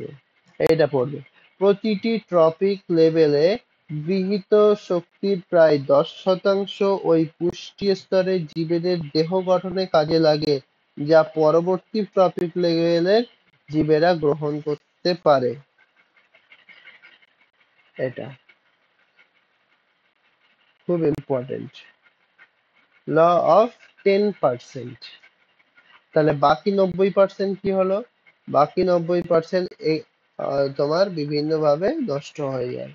এইটা পড়বে। প্রতিটি ট্রপিক লেভেলে গৃহীত শক্তির প্রায় 10% ওই পুষ্টি স্তরের জীবেদের দেহ গঠনে কাজে লাগে, যা পরবর্তী ট্রপিক লেভেলের জীবেরা গ্রহণ করতে পারে। এটা খুব ইম্পর্টেন্ট। Law of 10%। তাহলে বাকি 90% কি হলো? বাকি 90% তোমার বিভিন্ন ভাবে নষ্ট হয়ে যায়।